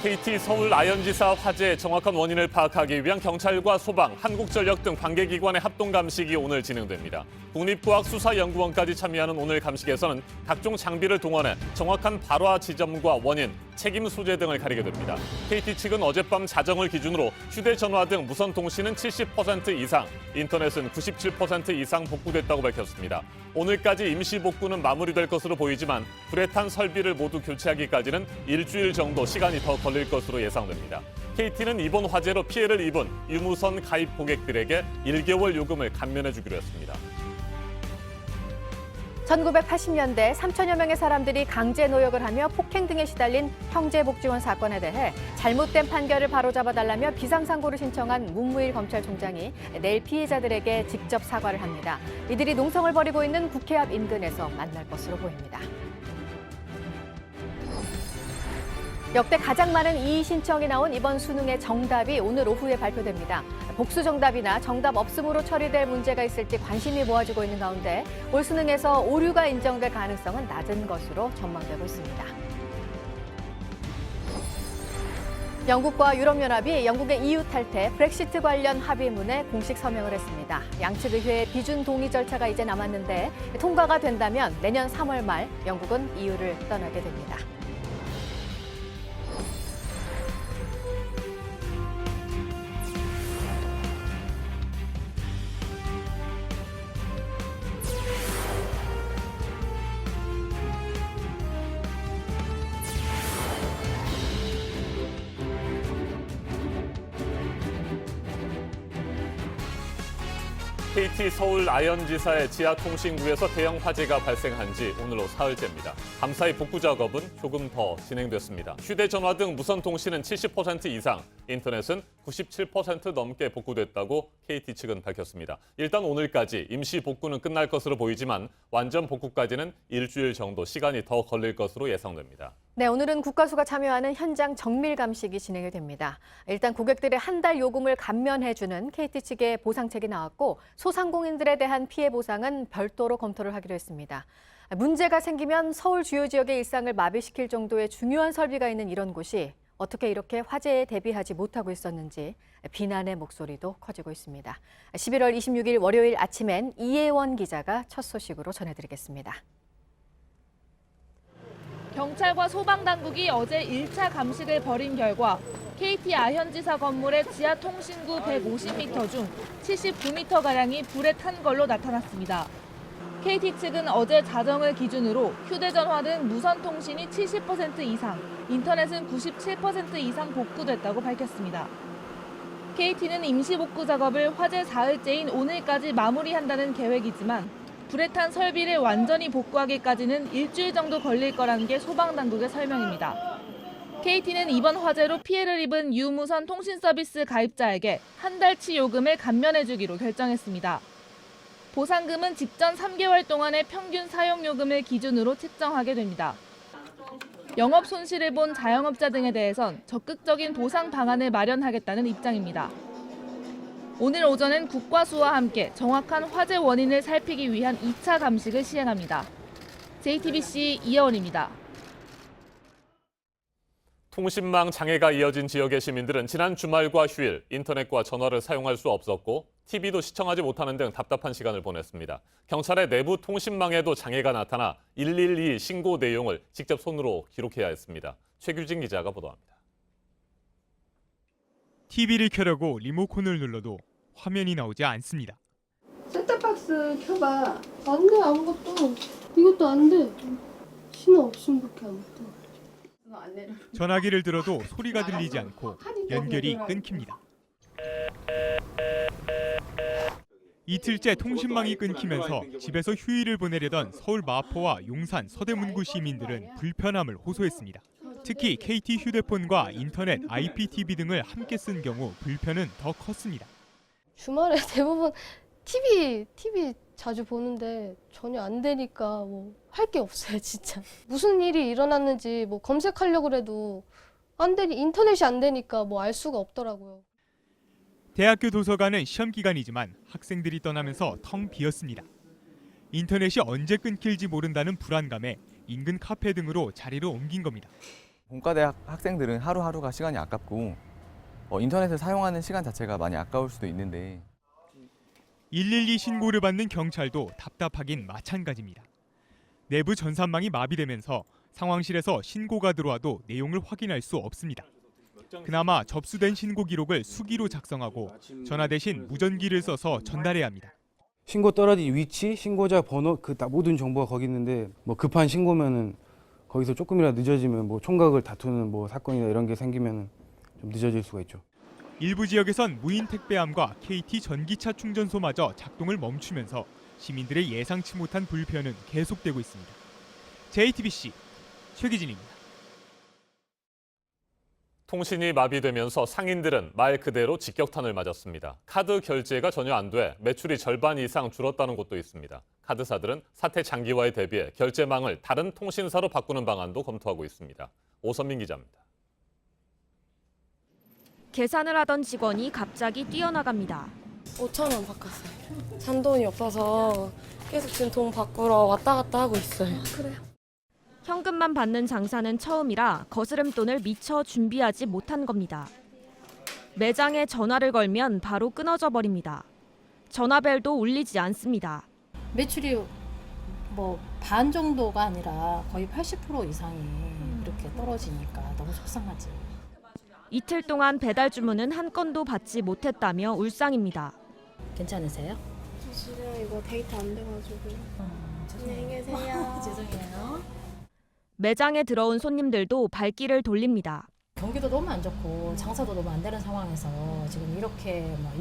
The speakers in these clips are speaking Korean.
KT 서울 아현지사 화재의 정확한 원인을 파악하기 위한 경찰과 소방, 한국전력 등 관계기관의 합동 감식이 오늘 진행됩니다. 국립과학수사연구원까지 참여하는 오늘 감식에서는 각종 장비를 동원해 정확한 발화 지점과 원인, 책임 소재 등을 가리게 됩니다. KT 측은 어젯밤 자정을 기준으로 휴대전화 등 무선통신은 70% 이상, 인터넷은 97% 이상 복구됐다고 밝혔습니다. 오늘까지 임시 복구는 마무리될 것으로 보이지만 불에 탄 설비를 모두 교체하기까지는 일주일 정도 시간이 더 걸릴 것으로 예상됩니다. KT는 이번 화재로 피해를 입은 유무선 가입 고객들에게 1개월 요금을 감면해주기로 했습니다. 1980년대 3천여 명의 사람들이 강제 노역을 하며 폭행 등에 시달린 형제복지원 사건에 대해 잘못된 판결을 바로잡아달라며 비상상고를 신청한 문무일 검찰총장이 내일 피해자들에게 직접 사과를 합니다. 이들이 농성을 벌이고 있는 국회 앞 인근에서 만날 것으로 보입니다. 역대 가장 많은 이의 신청이 나온 이번 수능의 정답이 오늘 오후에 발표됩니다. 복수 정답이나 정답 없음으로 처리될 문제가 있을지 관심이 모아지고 있는 가운데 올 수능에서 오류가 인정될 가능성은 낮은 것으로 전망되고 있습니다. 영국과 유럽연합이 영국의 EU 탈퇴, 브렉시트 관련 합의문에 공식 서명을 했습니다. 양측 의회의 비준 동의 절차가 이제 남았는데 통과가 된다면 내년 3월 말 영국은 EU를 떠나게 됩니다. KT 서울 아현지사의 지하통신구에서 대형 화재가 발생한 지 오늘로 사흘째입니다. 감사의 복구 작업은 조금 더 진행됐습니다. 휴대전화 등 무선통신은 70% 이상, 인터넷은 97% 넘게 복구됐다고 KT 측은 밝혔습니다. 일단 오늘까지 임시 복구는 끝날 것으로 보이지만 완전 복구까지는 일주일 정도 시간이 더 걸릴 것으로 예상됩니다. 네, 오늘은 국가수가 참여하는 현장 정밀 감식이 진행이 됩니다. 일단 고객들의 한 달 요금을 감면해주는 KT 측의 보상책이 나왔고 소상공인들에 대한 피해 보상은 별도로 검토를 하기로 했습니다. 문제가 생기면 서울 주요 지역의 일상을 마비시킬 정도의 중요한 설비가 있는 이런 곳이 어떻게 이렇게 화재에 대비하지 못하고 있었는지 비난의 목소리도 커지고 있습니다. 11월 26일 월요일 아침엔 이혜원 기자가 첫 소식으로 전해드리겠습니다. 경찰과 소방당국이 어제 1차 감식을 벌인 결과 KT 아현지사 건물의 지하통신구 150m 중 79m가량이 불에 탄 걸로 나타났습니다. KT 측은 어제 자정을 기준으로 휴대전화 등 무선통신이 70% 이상, 인터넷은 97% 이상 복구됐다고 밝혔습니다. KT는 임시복구 작업을 화재 사흘째인 오늘까지 마무리한다는 계획이지만 불에 탄 설비를 완전히 복구하기까지는 일주일 정도 걸릴 거라는 게 소방당국의 설명입니다. KT는 이번 화재로 피해를 입은 유무선 통신 서비스 가입자에게 한 달치 요금을 감면해주기로 결정했습니다. 보상금은 직전 3개월 동안의 평균 사용요금을 기준으로 책정하게 됩니다. 영업 손실을 본 자영업자 등에 대해선 적극적인 보상 방안을 마련하겠다는 입장입니다. 오늘 오전엔 국과수와 함께 정확한 화재 원인을 살피기 위한 2차 감식을 시행합니다. JTBC 이혜원입니다. 통신망 장애가 이어진 지역의 시민들은 지난 주말과 휴일 인터넷과 전화를 사용할 수 없었고 TV도 시청하지 못하는 등 답답한 시간을 보냈습니다. 경찰의 내부 통신망에도 장애가 나타나 112 신고 내용을 직접 손으로 기록해야 했습니다. 최규진 기자가 보도합니다. TV를 켜려고 리모컨을 눌러도 화면이 나오지 않습니다. 셋탑박스 켜봐. 안 돼, 아무것도. 이것도 안 돼. 신호 없음밖에 안 돼. 전화기를 들어도 소리가 들리지 않고 연결이 끊깁니다. 이틀째 통신망이 끊기면서 집에서 휴일을 보내려던 서울 마포와 용산 서대문구 시민들은 불편함을 호소했습니다. 특히 KT 휴대폰과 인터넷, IPTV 등을 함께 쓴 경우 불편은 더 컸습니다. 주말에 대부분 TV 자주 보는데 전혀 안 되니까 할 게 없어요, 진짜. 무슨 일이 일어났는지 검색하려고 해도 인터넷이 안 되니까 알 수가 없더라고요. 대학교 도서관은 시험 기간이지만 학생들이 떠나면서 텅 비었습니다. 인터넷이 언제 끊길지 모른다는 불안감에 인근 카페 등으로 자리를 옮긴 겁니다. 공과대 학생들은 하루하루가 시간이 아깝고 인터넷을 사용하는 시간 자체가 많이 아까울 수도 있는데 112 신고를 받는 경찰도 답답하긴 마찬가지입니다. 내부 전산망이 마비되면서 상황실에서 신고가 들어와도 내용을 확인할 수 없습니다. 그나마 접수된 신고 기록을 수기로 작성하고 전화 대신 무전기를 써서 전달해야 합니다. 신고 떨어진 위치, 신고자 번호, 모든 정보가 거기 있는데 뭐 급한 신고면은 거기서 조금이라도 늦어지면 뭐 총각을 다투는 뭐 사건이나 이런 게 생기면 좀 늦어질 수가 있죠. 일부 지역에선 무인 택배함과 KT 전기차 충전소마저 작동을 멈추면서 시민들의 예상치 못한 불편은 계속되고 있습니다. JTBC 최기진입니다. 통신이 마비되면서 상인들은 말 그대로 직격탄을 맞았습니다. 카드 결제가 전혀 안 돼 매출이 절반 이상 줄었다는 곳도 있습니다. 카드사들은 사태 장기화에 대비해 결제망을 다른 통신사로 바꾸는 방안도 검토하고 있습니다. 오선민 기자입니다. 계산을 하던 직원이 갑자기 뛰어나갑니다. 5,000원 바꿨어요. 잔돈이 없어서 계속 지금 돈 바꾸러 왔다 갔다 하고 있어요. 그래요? 현금만 받는 장사는 처음이라 거스름돈을 미처 준비하지 못한 겁니다. 매장에 전화를 걸면 바로 끊어져 버립니다. 전화벨도 울리지 않습니다. 매출이 뭐 반 정도가 아니라 거의 80% 이상이 이렇게 떨어지니까 너무 속상하지. 이틀 동안 배달 주문은 한 건도 받지 못했다며 울상입니다. 괜찮으세요? 지금 이거 데이터 안 돼가지고. 안녕히 계세요. 죄송해요. 매장에 들어온 손님들도 발길을 돌립니다. 경기도 너무 안 좋고 장사도 너무 안 되는 상황에서 지금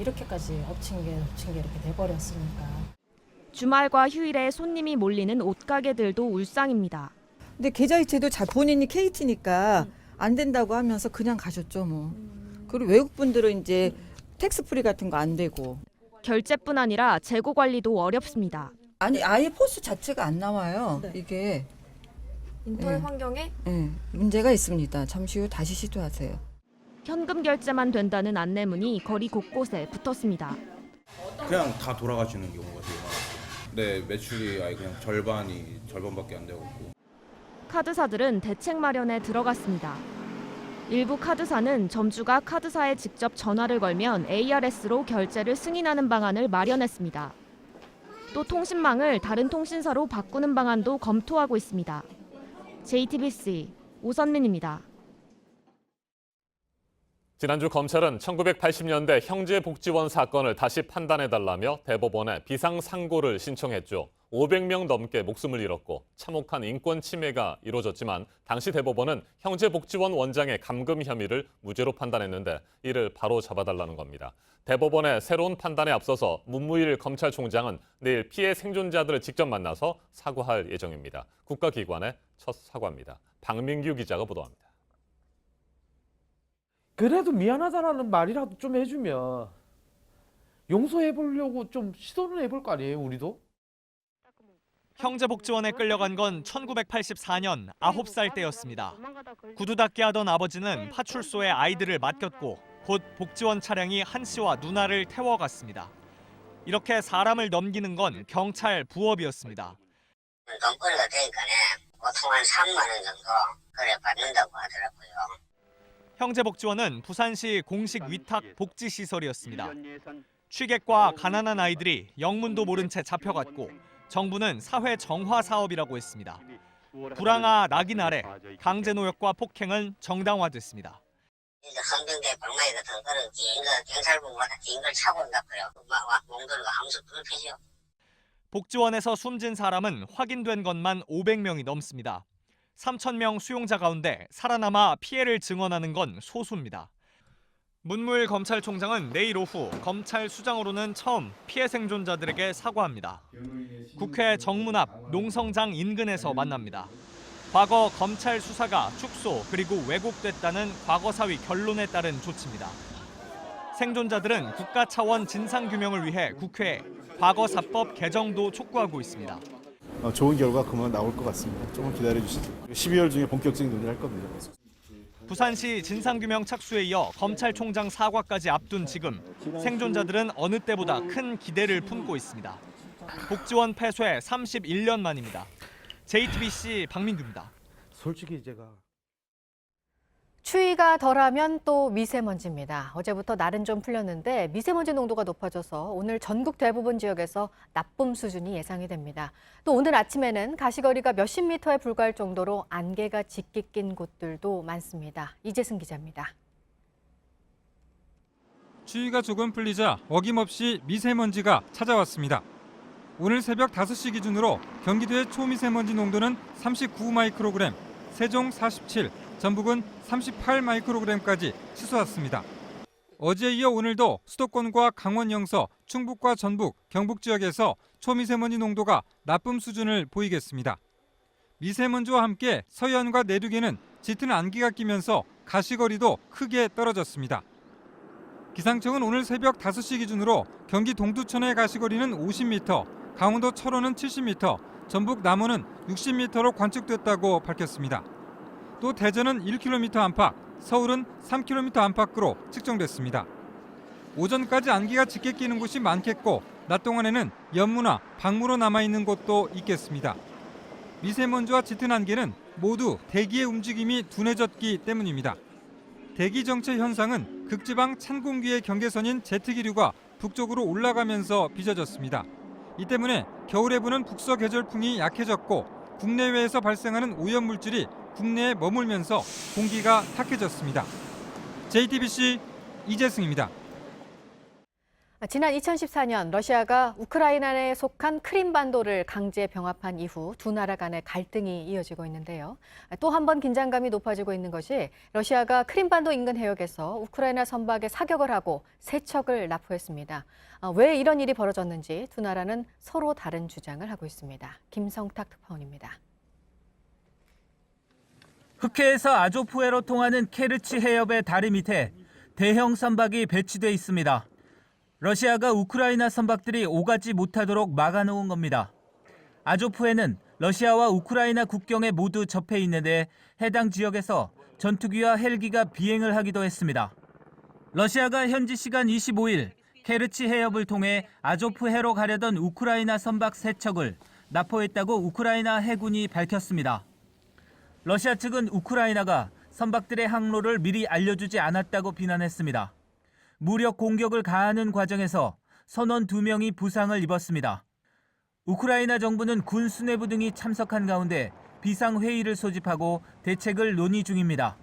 이렇게까지 엎친 게 이렇게 돼버렸으니까. 주말과 휴일에 손님이 몰리는 옷가게들도 울상입니다. 근데 계좌이체도 본인이 KT니까 안 된다고 하면서 그냥 가셨죠 뭐. 그리고 외국분들은 이제 텍스프리 같은 거 안 되고. 결제뿐 아니라 재고 관리도 어렵습니다. 아니 아예 포스 자체가 안 나와요. 네. 이게 인터넷 네. 환경에 문제가 있습니다. 잠시 후 다시 시도하세요. 현금 결제만 된다는 안내문이 거리 곳곳에 붙었습니다. 그냥 다 돌아가시는 경우가 되게 많아요. 네, 매출이 아예 그냥 절반밖에 안 되고. 카드사들은 대책 마련에 들어갔습니다. 일부 카드사는 점주가 카드사에 직접 전화를 걸면 ARS로 결제를 승인하는 방안을 마련했습니다. 또 통신망을 다른 통신사로 바꾸는 방안도 검토하고 있습니다. JTBC 오선민입니다. 지난주 검찰은 1980년대 형제복지원 사건을 다시 판단해달라며 대법원에 비상상고를 신청했죠. 500명 넘게 목숨을 잃었고 참혹한 인권 침해가 이루어졌지만 당시 대법원은 형제복지원 원장의 감금 혐의를 무죄로 판단했는데 이를 바로 잡아달라는 겁니다. 대법원의 새로운 판단에 앞서서 문무일 검찰총장은 내일 피해 생존자들을 직접 만나서 사과할 예정입니다. 국가기관의 첫 사과입니다. 박민규 기자가 보도합니다. 그래도 미안하다라는 말이라도 좀 해주면 용서해보려고 좀 시도는 해볼 거 아니에요, 우리도? 형제복지원에 끌려간 건 1984년 9살 때였습니다. 구두닦기 하던 아버지는 파출소에 아이들을 맡겼고 곧 복지원 차량이 한 씨와 누나를 태워갔습니다. 이렇게 사람을 넘기는 건 경찰 부업이었습니다. 돈벌이가 되니까는 보통 한 3만 원 정도 그래 받는다고 하더라고요. 형제복지원은 부산시 공식 위탁 복지시설이었습니다. 취객과 가난한 아이들이 영문도 모른 채 잡혀갔고 정부는 사회 정화 사업이라고 했습니다. 불황아 낙인 아래 강제노역과 폭행은 정당화됐습니다. 헌병대 방망이 같은 거는 경찰분마다 긴 걸 차고 온다고요. 몽돌이가 하면서 불편해요. 복지원에서 숨진 사람은 확인된 것만 500명이 넘습니다. 3,000명 수용자 가운데 살아남아 피해를 증언하는 건 소수입니다. 문무일 검찰총장은 내일 오후 검찰 수장으로는 처음 피해 생존자들에게 사과합니다. 국회 정문 앞 농성장 인근에서 만납니다. 과거 검찰 수사가 축소 그리고 왜곡됐다는 과거사위 결론에 따른 조치입니다. 생존자들은 국가 차원 진상규명을 위해 국회에 과거사법 개정도 촉구하고 있습니다. 좋은 결과 그만 나올 것 같습니다. 조금 기다려주시죠. 12월 중에 본격적인 논의를 할 겁니다. 부산시 진상규명 착수에 이어 검찰총장 사과까지 앞둔 지금 생존자들은 어느 때보다 큰 기대를 품고 있습니다. 복지원 폐쇄 31년 만입니다. JTBC 박민규입니다. 솔직히 제가 추위가 덜하면 또 미세먼지입니다. 어제부터 날은 좀 풀렸는데 미세먼지 농도가 높아져서 오늘 전국 대부분 지역에서 나쁨 수준이 예상이 됩니다. 또 오늘 아침에는 가시거리가 몇십 미터에 불과할 정도로 안개가 짙게 낀 곳들도 많습니다. 이재승 기자입니다. 추위가 조금 풀리자 어김없이 미세먼지가 찾아왔습니다. 오늘 새벽 5시 기준으로 경기도의 초미세먼지 농도는 39 마이크로그램, 세종 47, 전북은 38 마이크로그램까지 치솟았습니다. 어제에 이어 오늘도 수도권과 강원 영서, 충북과 전북, 경북 지역에서 초미세먼지 농도가 나쁨 수준을 보이겠습니다. 미세먼지와 함께 서해안과 내륙에는 짙은 안개가 끼면서 가시거리도 크게 떨어졌습니다. 기상청은 오늘 새벽 5시 기준으로 경기 동두천의 가시거리는 50m, 강원도 철원은 70m, 전북 남원은 60m로 관측됐다고 밝혔습니다. 또 대전은 1km 안팎, 서울은 3km 안팎으로 측정됐습니다. 오전까지 안개가 짙게 끼는 곳이 많겠고 낮 동안에는 연무나 방무로 남아있는 곳도 있겠습니다. 미세먼지와 짙은 안개는 모두 대기의 움직임이 둔해졌기 때문입니다. 대기 정체 현상은 극지방 찬 공기의 경계선인 제트기류가 북쪽으로 올라가면서 빚어졌습니다. 이 때문에 겨울에 부는 북서계절풍이 약해졌고 국내외에서 발생하는 오염물질이 국내에 머물면서 공기가 탁해졌습니다. JTBC 이재승입니다. 지난 2014년 러시아가 우크라이나에 속한 크림반도를 강제 병합한 이후 두 나라 간의 갈등이 이어지고 있는데요. 또 한 번 긴장감이 높아지고 있는 것이 러시아가 크림반도 인근 해역에서 우크라이나 선박에 사격을 하고 세 척을 납포했습니다. 왜 이런 일이 벌어졌는지 두 나라는 서로 다른 주장을 하고 있습니다. 김성탁 특파원입니다. 흑해에서 아조프해로 통하는 케르치 해협의 다리 밑에 대형 선박이 배치돼 있습니다. 러시아가 우크라이나 선박들이 오가지 못하도록 막아놓은 겁니다. 아조프해는 러시아와 우크라이나 국경에 모두 접해 있는데 해당 지역에서 전투기와 헬기가 비행을 하기도 했습니다. 러시아가 현지 시간 25일 케르치 해협을 통해 아조프해로 가려던 우크라이나 선박 3척을 납포했다고 우크라이나 해군이 밝혔습니다. 러시아 측은 우크라이나가 선박들의 항로를 미리 알려주지 않았다고 비난했습니다. 무력 공격을 가하는 과정에서 선원 2명이 부상을 입었습니다. 우크라이나 정부는 군 수뇌부 등이 참석한 가운데 비상회의를 소집하고 대책을 논의 중입니다.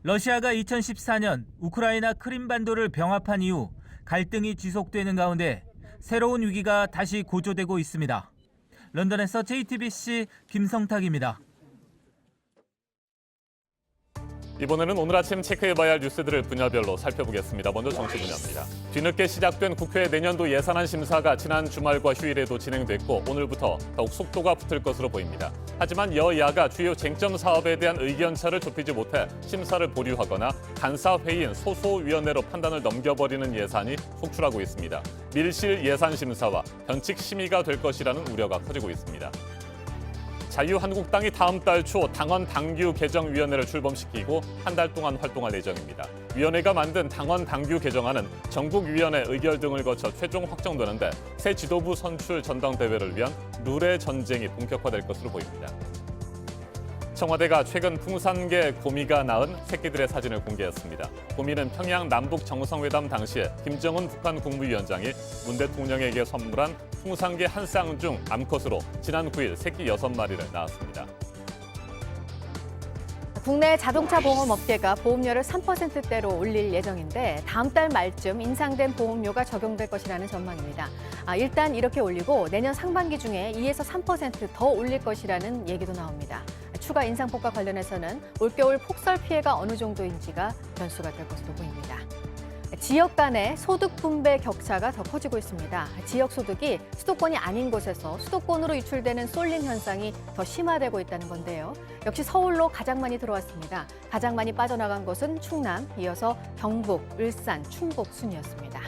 러시아가 2014년 우크라이나 크림반도를 병합한 이후 갈등이 지속되는 가운데 새로운 위기가 다시 고조되고 있습니다. 런던에서 JTBC 김성탁입니다. 이번에는 오늘 아침 체크해봐야 할 뉴스들을 분야별로 살펴보겠습니다. 먼저 정치 분야입니다. 뒤늦게 시작된 국회 내년도 예산안 심사가 지난 주말과 휴일에도 진행됐고 오늘부터 더욱 속도가 붙을 것으로 보입니다. 하지만 여야가 주요 쟁점 사업에 대한 의견차를 좁히지 못해 심사를 보류하거나 간사회의인 소소위원회로 판단을 넘겨버리는 예산이 속출하고 있습니다. 밀실 예산 심사와 변칙 심의가 될 것이라는 우려가 커지고 있습니다. 자유한국당이 다음 달 초 당원 당규 개정위원회를 출범시키고 한 달 동안 활동할 예정입니다. 위원회가 만든 당원 당규 개정안은 전국위원회 의결 등을 거쳐 최종 확정되는데 새 지도부 선출 전당대회를 위한 룰의 전쟁이 본격화될 것으로 보입니다. 청와대가 최근 풍산개 고미가 낳은 새끼들의 사진을 공개했습니다. 고미는 평양 남북 정상회담 당시에 김정은 북한 국무위원장이 문 대통령에게 선물한 풍산개 한 쌍 중 암컷으로 지난 9일 새끼 6마리를 낳았습니다. 국내 자동차 보험 업계가 보험료를 3%대로 올릴 예정인데 다음 달 말쯤 인상된 보험료가 적용될 것이라는 전망입니다. 일단 이렇게 올리고 내년 상반기 중에 2에서 3% 더 올릴 것이라는 얘기도 나옵니다. 추가 인상폭과 관련해서는 올겨울 폭설 피해가 어느 정도인지가 변수가 될 것으로 보입니다. 지역 간의 소득 분배 격차가 더 커지고 있습니다. 지역 소득이 수도권이 아닌 곳에서 수도권으로 유출되는 쏠림 현상이 더 심화되고 있다는 건데요. 역시 서울로 가장 많이 들어왔습니다. 가장 많이 빠져나간 곳은 충남, 이어서 경북, 울산, 충북 순이었습니다.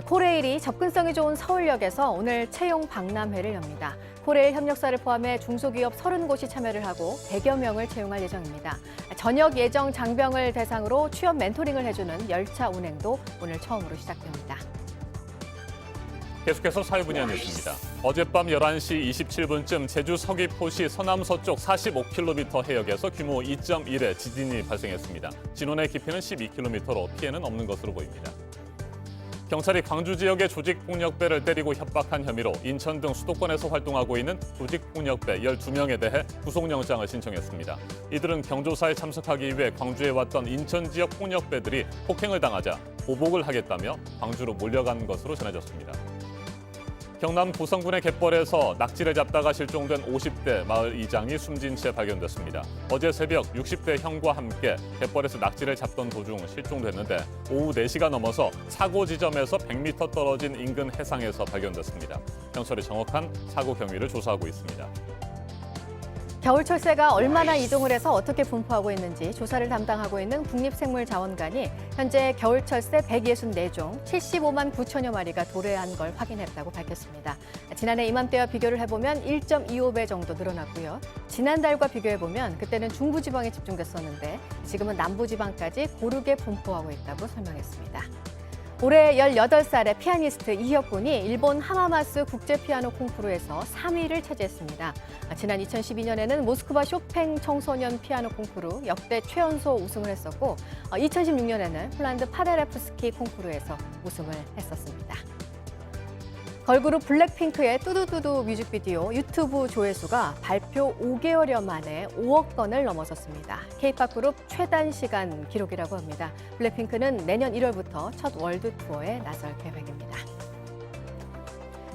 코레일이 접근성이 좋은 서울역에서 오늘 채용 박람회를 엽니다. 코레일 협력사를 포함해 중소기업 30곳이 참여를 하고 100여 명을 채용할 예정입니다. 전역 예정 장병을 대상으로 취업 멘토링을 해주는 열차 운행도 오늘 처음으로 시작됩니다. 계속해서 사회 분야 뉴스입니다. 어젯밤 11시 27분쯤 제주 서귀포시 서남서쪽 45km 해역에서 규모 2.1의 지진이 발생했습니다. 진원의 깊이는 12km로 피해는 없는 것으로 보입니다. 경찰이 광주 지역의 조직폭력배를 때리고 협박한 혐의로 인천 등 수도권에서 활동하고 있는 조직폭력배 12명에 대해 구속영장을 신청했습니다. 이들은 경조사에 참석하기 위해 광주에 왔던 인천 지역 폭력배들이 폭행을 당하자 보복을 하겠다며 광주로 몰려간 것으로 전해졌습니다. 경남 고성군의 갯벌에서 낙지를 잡다가 실종된 50대 마을 이장이 숨진 채 발견됐습니다. 어제 새벽 60대 형과 함께 갯벌에서 낙지를 잡던 도중 실종됐는데 오후 4시가 넘어서 사고 지점에서 100m 떨어진 인근 해상에서 발견됐습니다. 경찰이 정확한 사고 경위를 조사하고 있습니다. 겨울철새가 얼마나 이동을 해서 어떻게 분포하고 있는지 조사를 담당하고 있는 국립생물자원관이 현재 겨울철새 164종 75만 9천여 마리가 도래한 걸 확인했다고 밝혔습니다. 지난해 이맘때와 비교를 해보면 1.25배 정도 늘어났고요. 지난달과 비교해보면 그때는 중부지방에 집중됐었는데 지금은 남부지방까지 고르게 분포하고 있다고 설명했습니다. 올해 18살의 피아니스트 이혁 군이 일본 하마마스 국제피아노 콩쿠르에서 3위를 차지했습니다. 지난 2012년에는 모스크바 쇼팽 청소년 피아노 콩쿠르 역대 최연소 우승을 했었고 2016년에는 폴란드 파데레프스키 콩쿠르에서 우승을 했었습니다. 걸그룹 블랙핑크의 뚜두뚜두 뮤직비디오 유튜브 조회수가 발표 5개월여 만에 5억 건을 넘어섰습니다. K-팝 그룹 최단 시간 기록이라고 합니다. 블랙핑크는 내년 1월부터 첫 월드 투어에 나설 계획입니다.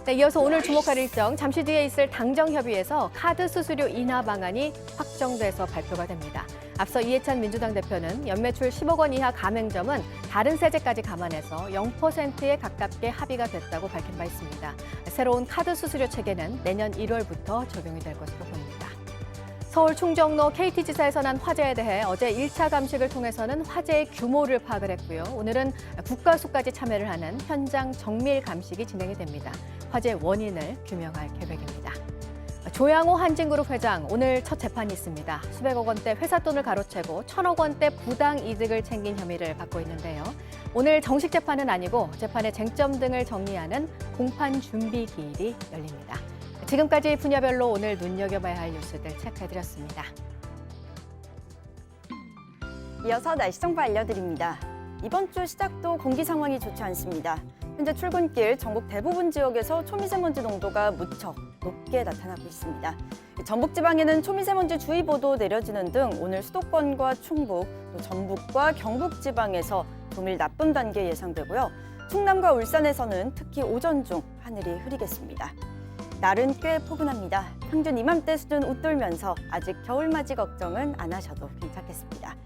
네, 이어서 오늘 주목할 일정, 잠시 뒤에 있을 당정협의회에서 카드 수수료 인하 방안이 확정돼서 발표가 됩니다. 앞서 이해찬 민주당 대표는 연매출 10억 원 이하 가맹점은 다른 세제까지 감안해서 0%에 가깝게 합의가 됐다고 밝힌 바 있습니다. 새로운 카드 수수료 체계는 내년 1월부터 적용이 될 것으로 보입니다. 서울 충정로 KT지사에서 난 화재에 대해 어제 1차 감식을 통해서는 화재의 규모를 파악을 했고요. 오늘은 국가수까지 참여를 하는 현장 정밀 감식이 진행이 됩니다. 화재 원인을 규명할 계획입니다. 조양호 한진그룹 회장 오늘 첫 재판이 있습니다. 수백억 원대 회사 돈을 가로채고 1,000억 원대 부당 이득을 챙긴 혐의를 받고 있는데요. 오늘 정식 재판은 아니고 재판의 쟁점 등을 정리하는 공판 준비 기일이 열립니다. 지금까지 분야별로 오늘 눈여겨봐야 할 뉴스들 체크해드렸습니다. 이어서 날씨 정보 알려드립니다. 이번 주 시작도 공기 상황이 좋지 않습니다. 현재 출근길 전국 대부분 지역에서 초미세먼지 농도가 무척 높게 나타나고 있습니다. 전북지방에는 초미세먼지 주의보도 내려지는 등 오늘 수도권과 충북, 또 전북과 경북지방에서 동일 나쁨 단계 예상되고요. 충남과 울산에서는 특히 오전 중 하늘이 흐리겠습니다. 날은 꽤 포근합니다. 평균 이맘때 수준 웃돌면서 아직 겨울맞이 걱정은 안 하셔도 괜찮겠습니다.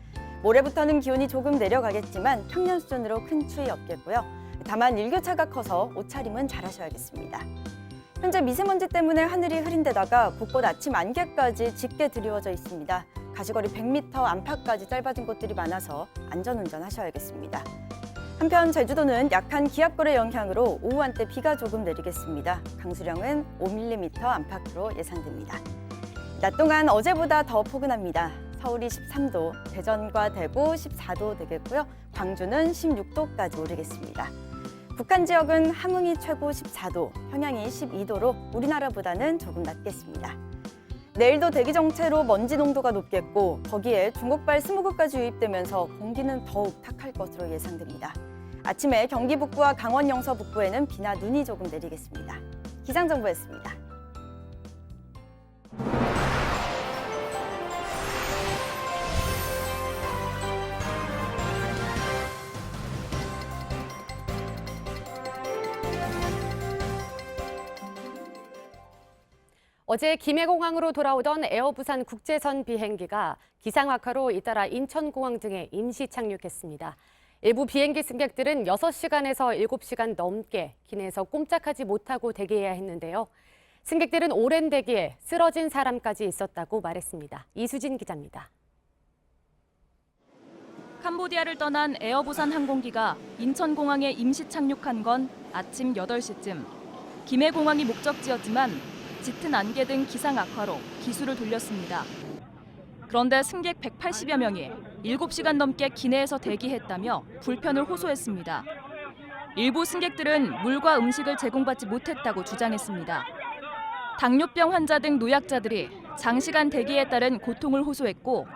모레부터는 기온이 조금 내려가겠지만 평년 수준으로 큰 추위 없겠고요. 다만 일교차가 커서 옷차림은 잘 하셔야겠습니다. 현재 미세먼지 때문에 하늘이 흐린 데다가 곳곳 아침 안개까지 짙게 드리워져 있습니다. 가시거리 100m 안팎까지 짧아진 곳들이 많아서 안전운전 하셔야겠습니다. 한편 제주도는 약한 기압골의 영향으로 오후 한때 비가 조금 내리겠습니다. 강수량은 5mm 안팎으로 예상됩니다. 낮 동안 어제보다 더 포근합니다. 서울이 13도, 대전과 대구 14도 되겠고요. 광주는 16도까지 오르겠습니다. 북한 지역은 함흥이 최고 14도, 평양이 12도로 우리나라보다는 조금 낮겠습니다. 내일도 대기 정체로 먼지 농도가 높겠고 거기에 중국발 스모그까지 유입되면서 공기는 더욱 탁할 것으로 예상됩니다. 아침에 경기 북부와 강원 영서 북부에는 비나 눈이 조금 내리겠습니다. 기상정보였습니다. 어제 김해공항으로 돌아오던 에어부산 국제선 비행기가 기상 악화로 잇따라 인천공항 등에 임시 착륙했습니다. 일부 비행기 승객들은 6시간에서 7시간 넘게 기내에서 꼼짝하지 못하고 대기해야 했는데요. 승객들은 오랜 대기에 쓰러진 사람까지 있었다고 말했습니다. 이수진 기자입니다. 캄보디아를 떠난 에어부산 항공기가 인천공항에 임시 착륙한 건 아침 8시쯤. 김해공항이 목적지였지만 짙은 안개 등 기상 악화로 기수를 돌렸습니다. 그런데 승객 180여 명이 7시간 넘게 기내에서 대기했다며 불편을 호소했습니다. 일부 승객들은 물과 음식을 제공받지 못했다고 주장했습니다. 당뇨병 환자 등 노약자들이 장시간 대기에 따른 고통을 호소했고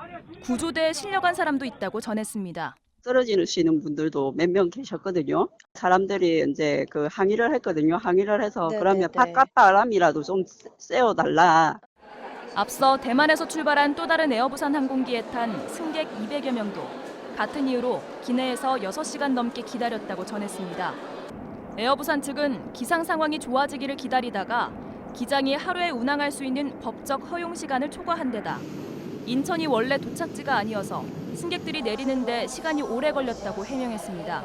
구조대에 실려간 사람도 있다고 전했습니다. 쓰러지시는 분들도 몇 명 계셨거든요. 사람들이 이제 그 항의를 했거든요. 항의를 해서 그러면 바깥바람이라도 좀 쐬어달라. 앞서 대만에서 출발한 또 다른 에어부산 항공기에 탄 승객 200여 명도 같은 이유로 기내에서 6시간 넘게 기다렸다고 전했습니다. 에어부산 측은 기상 상황이 좋아지기를 기다리다가 기장이 하루에 운항할 수 있는 법적 허용 시간을 초과한 데다 인천이 원래 도착지가 아니어서 승객들이 내리는데 시간이 오래 걸렸다고 해명했습니다.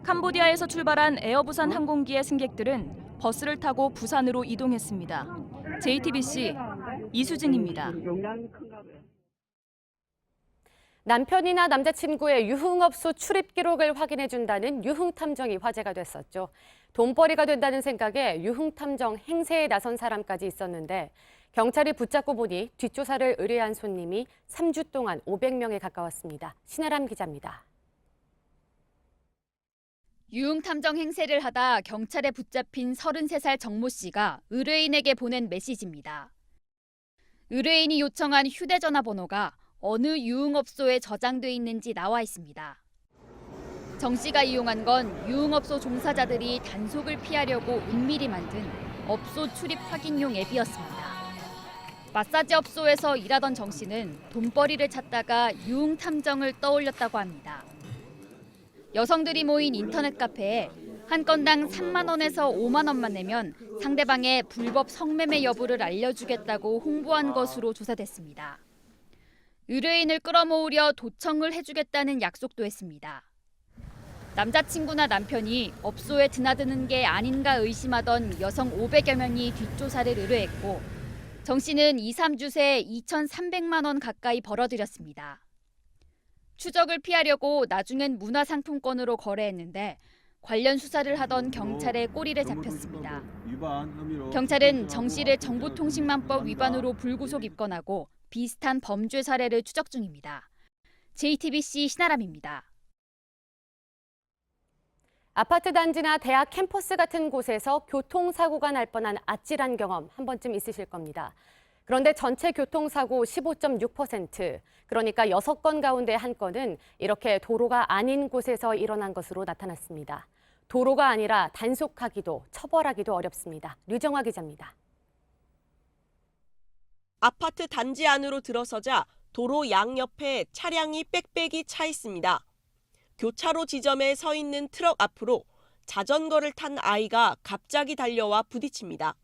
캄보디아에서 출발한 에어부산 항공기의 승객들은 버스를 타고 부산으로 이동했습니다. JTBC 이수진입니다. 남편이나 남자친구의 유흥업소 출입 기록을 확인해준다는 유흥탐정이 화제가 됐었죠. 돈벌이가 된다는 생각에 유흥탐정 행세에 나선 사람까지 있었는데 경찰이 붙잡고 보니 뒷조사를 의뢰한 손님이 3주 동안 500명에 가까웠습니다. 신아람 기자입니다. 유흥탐정 행세를 하다 경찰에 붙잡힌 33살 정모 씨가 의뢰인에게 보낸 메시지입니다. 의뢰인이 요청한 휴대전화 번호가 어느 유흥업소에 저장돼 있는지 나와 있습니다. 정 씨가 이용한 건 유흥업소 종사자들이 단속을 피하려고 은밀히 만든 업소 출입 확인용 앱이었습니다. 마사지 업소에서 일하던 정 씨는 돈벌이를 찾다가 유흥탐정을 떠올렸다고 합니다. 여성들이 모인 인터넷 카페에 한 건당 3만 원에서 5만 원만 내면 상대방의 불법 성매매 여부를 알려주겠다고 홍보한 것으로 조사됐습니다. 의뢰인을 끌어모으려 도청을 해주겠다는 약속도 했습니다. 남자친구나 남편이 업소에 드나드는 게 아닌가 의심하던 여성 500여 명이 뒷조사를 의뢰했고 정 씨는 2, 3주 새 2,300만 원 가까이 벌어들였습니다. 추적을 피하려고 나중엔 문화상품권으로 거래했는데 관련 수사를 하던 경찰의 꼬리를 잡혔습니다. 경찰은 정 씨를 정보통신망법 위반으로 불구속 입건하고 비슷한 범죄 사례를 추적 중입니다. JTBC 신아람입니다. 아파트 단지나 대학 캠퍼스 같은 곳에서 교통사고가 날 뻔한 아찔한 경험 한 번쯤 있으실 겁니다. 그런데 전체 교통사고 15.6%, 그러니까 6건 가운데 1건은 이렇게 도로가 아닌 곳에서 일어난 것으로 나타났습니다. 도로가 아니라 단속하기도 처벌하기도 어렵습니다. 류정화 기자입니다. 아파트 단지 안으로 들어서자 도로 양옆에 차량이 빽빽이 차 있습니다. 교차로 지점에 서 있는 트럭 앞으로 자전거를 탄 아이가 갑자기 달려와 부딪힙니다.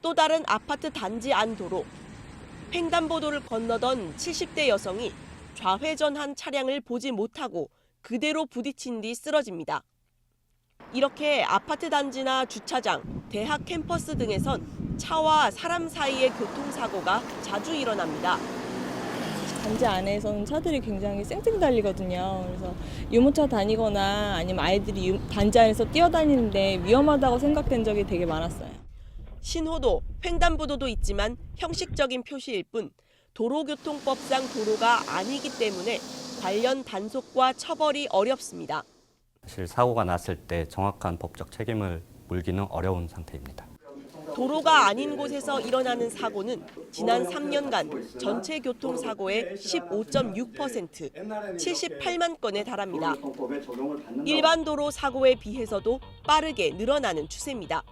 또 다른 아파트 단지 안 도로. 횡단보도를 건너던 70대 여성이 좌회전한 차량을 보지 못하고 그대로 부딪힌 뒤 쓰러집니다. 이렇게 아파트 단지나 주차장, 대학 캠퍼스 등에선 차와 사람 사이의 교통사고가 자주 일어납니다. 단지 안에서는 차들이 굉장히 쌩쌩 달리거든요. 그래서 유모차 다니거나 아니면 아이들이 단지 안에서 뛰어다니는데 위험하다고 생각된 적이 되게 많았어요. 신호도, 횡단보도도 있지만 형식적인 표시일 뿐 도로교통법상 도로가 아니기 때문에 관련 단속과 처벌이 어렵습니다. 사실 사고가 났을 때 정확한 법적 책임을 물기는 어려운 상태입니다. 도로가 아닌 곳에서 일어나는 사고는 지난 3년간 전체 교통사고의 15.6%, 78만 건에 달합니다. 일반 도로 사고에 비해서도 빠르게 늘어나는 추세입니다.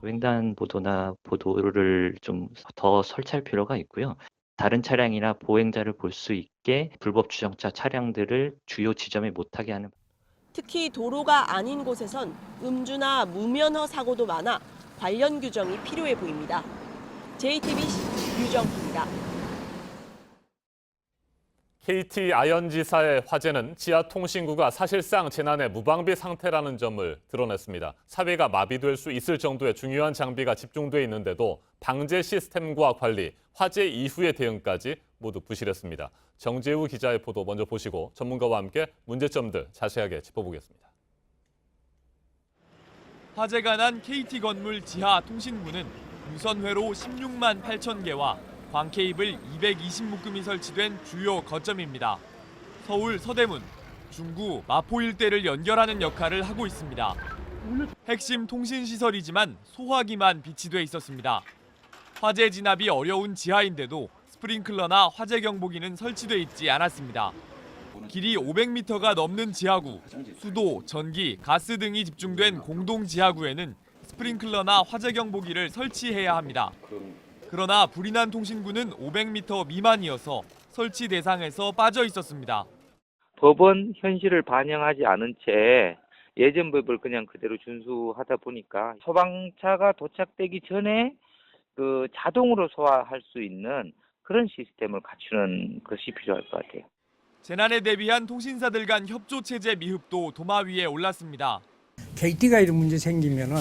횡단보도나 보도를 좀 더 설치할 필요가 있고요. 다른 차량이나 보행자를 볼 수 있게 불법 주정차 차량들을 주요 지점에 못하게 하는. 특히 도로가 아닌 곳에선 음주나 무면허 사고도 많아 관련 규정이 필요해 보입니다. JTBC 류정희입니다. KT 아현지사의 화재는 지하통신구가 사실상 재난의 무방비 상태라는 점을 드러냈습니다. 사회가 마비될 수 있을 정도의 중요한 장비가 집중돼 있는데도 방제 시스템과 관리, 화재 이후의 대응까지 모두 부실했습니다. 정재우 기자의 보도 먼저 보시고 전문가와 함께 문제점들 자세하게 짚어보겠습니다. 화재가 난 KT 건물 지하 통신구는 무선 회로 16만 8천 개와 광케이블 220묶음이 설치된 주요 거점입니다. 서울 서대문, 중구, 마포 일대를 연결하는 역할을 하고 있습니다. 핵심 통신시설이지만 소화기만 비치돼 있었습니다. 화재 진압이 어려운 지하인데도 스프링클러나 화재 경보기는 설치돼 있지 않았습니다. 길이 500m가 넘는 지하구, 수도, 전기, 가스 등이 집중된 공동 지하구에는 스프링클러나 화재 경보기를 설치해야 합니다. 그러나 불이 난 통신구는 500m 미만이어서 설치 대상에서 빠져 있었습니다. 법원 현실을 반영하지 않은 채 예전 법을 그냥 그대로 준수하다 보니까 소방차가 도착되기 전에 그 자동으로 소화할 수 있는 그런 시스템을 갖추는 것이 필요할 것 같아요. 재난에 대비한 통신사들 간 협조 체제 미흡도 도마 위에 올랐습니다. KT가 이런 문제 생기면은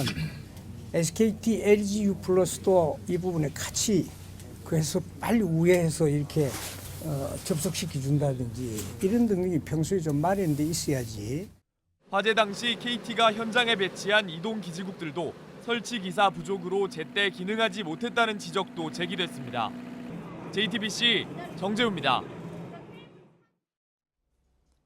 SKT, LGU 플러스도 이 부분에 같이 그래서 빨리 우회해서 이렇게 접속시켜 준다든지 이런 능력이 평소에 좀 마련돼 있어야지. 화재 당시 KT가 현장에 배치한 이동 기지국들도 설치 기사 부족으로 제때 기능하지 못했다는 지적도 제기됐습니다. JTBC 정재우입니다.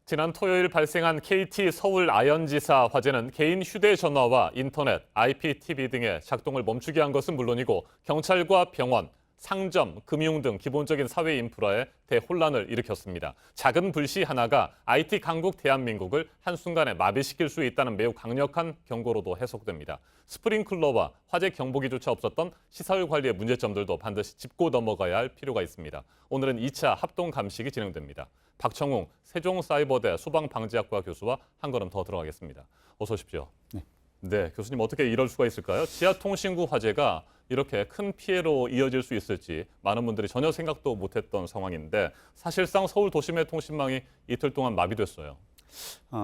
지난 토요일 발생한 KT 서울 아현지사 화재는 개인 휴대전화와 인터넷, IPTV 등의 작동을 멈추게 한 것은 물론이고 경찰과 병원, 상점, 금융 등 기본적인 사회 인프라에 대혼란을 일으켰습니다. 작은 불씨 하나가 IT 강국 대한민국을 한순간에 마비시킬 수 있다는 매우 강력한 경고로도 해석됩니다. 스프링클러와 화재 경보기조차 없었던 시설 관리의 문제점들도 반드시 짚고 넘어가야 할 필요가 있습니다. 오늘은 2차 합동 감식이 진행됩니다. 박청웅 세종사이버대 소방방지학과 교수와 한 걸음 더 들어가겠습니다. 어서 오십시오. 네, 교수님 어떻게 이럴 수가 있을까요? 지하통신구 화재가 이렇게 큰 피해로 이어질 수 있을지 많은 분들이 전혀 생각도 못했던 상황인데 사실상 서울 도심의 통신망이 이틀 동안 마비됐어요.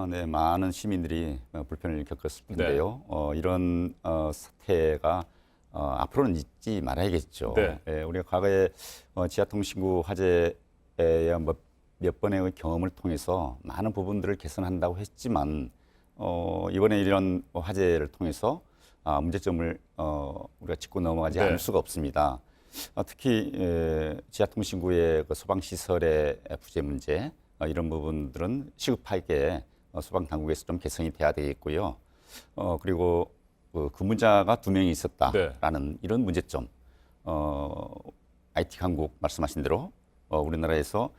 네, 많은 시민들이 불편을 겪었을 텐데요. 이런 사태가 앞으로는 잊지 말아야겠죠. 네. 우리가 과거에 지하통신구 화재에 몇 번의 경험을 통해서 많은 부분들을 개선한다고 했지만 이번에 이런 화재를 통해서 문제점을 우리가 짚고 넘어가지 않을 수가 없습니다. 특히 지하통신구의 그 소방시설의 부재 문제 이런 부분들은 시급하게 소방당국에서 좀 개선이 돼야 되겠고요. 그리고 근무자가 2명이 있었다라는 이런 문제점, IT 강국 말씀하신 대로 우리나라에서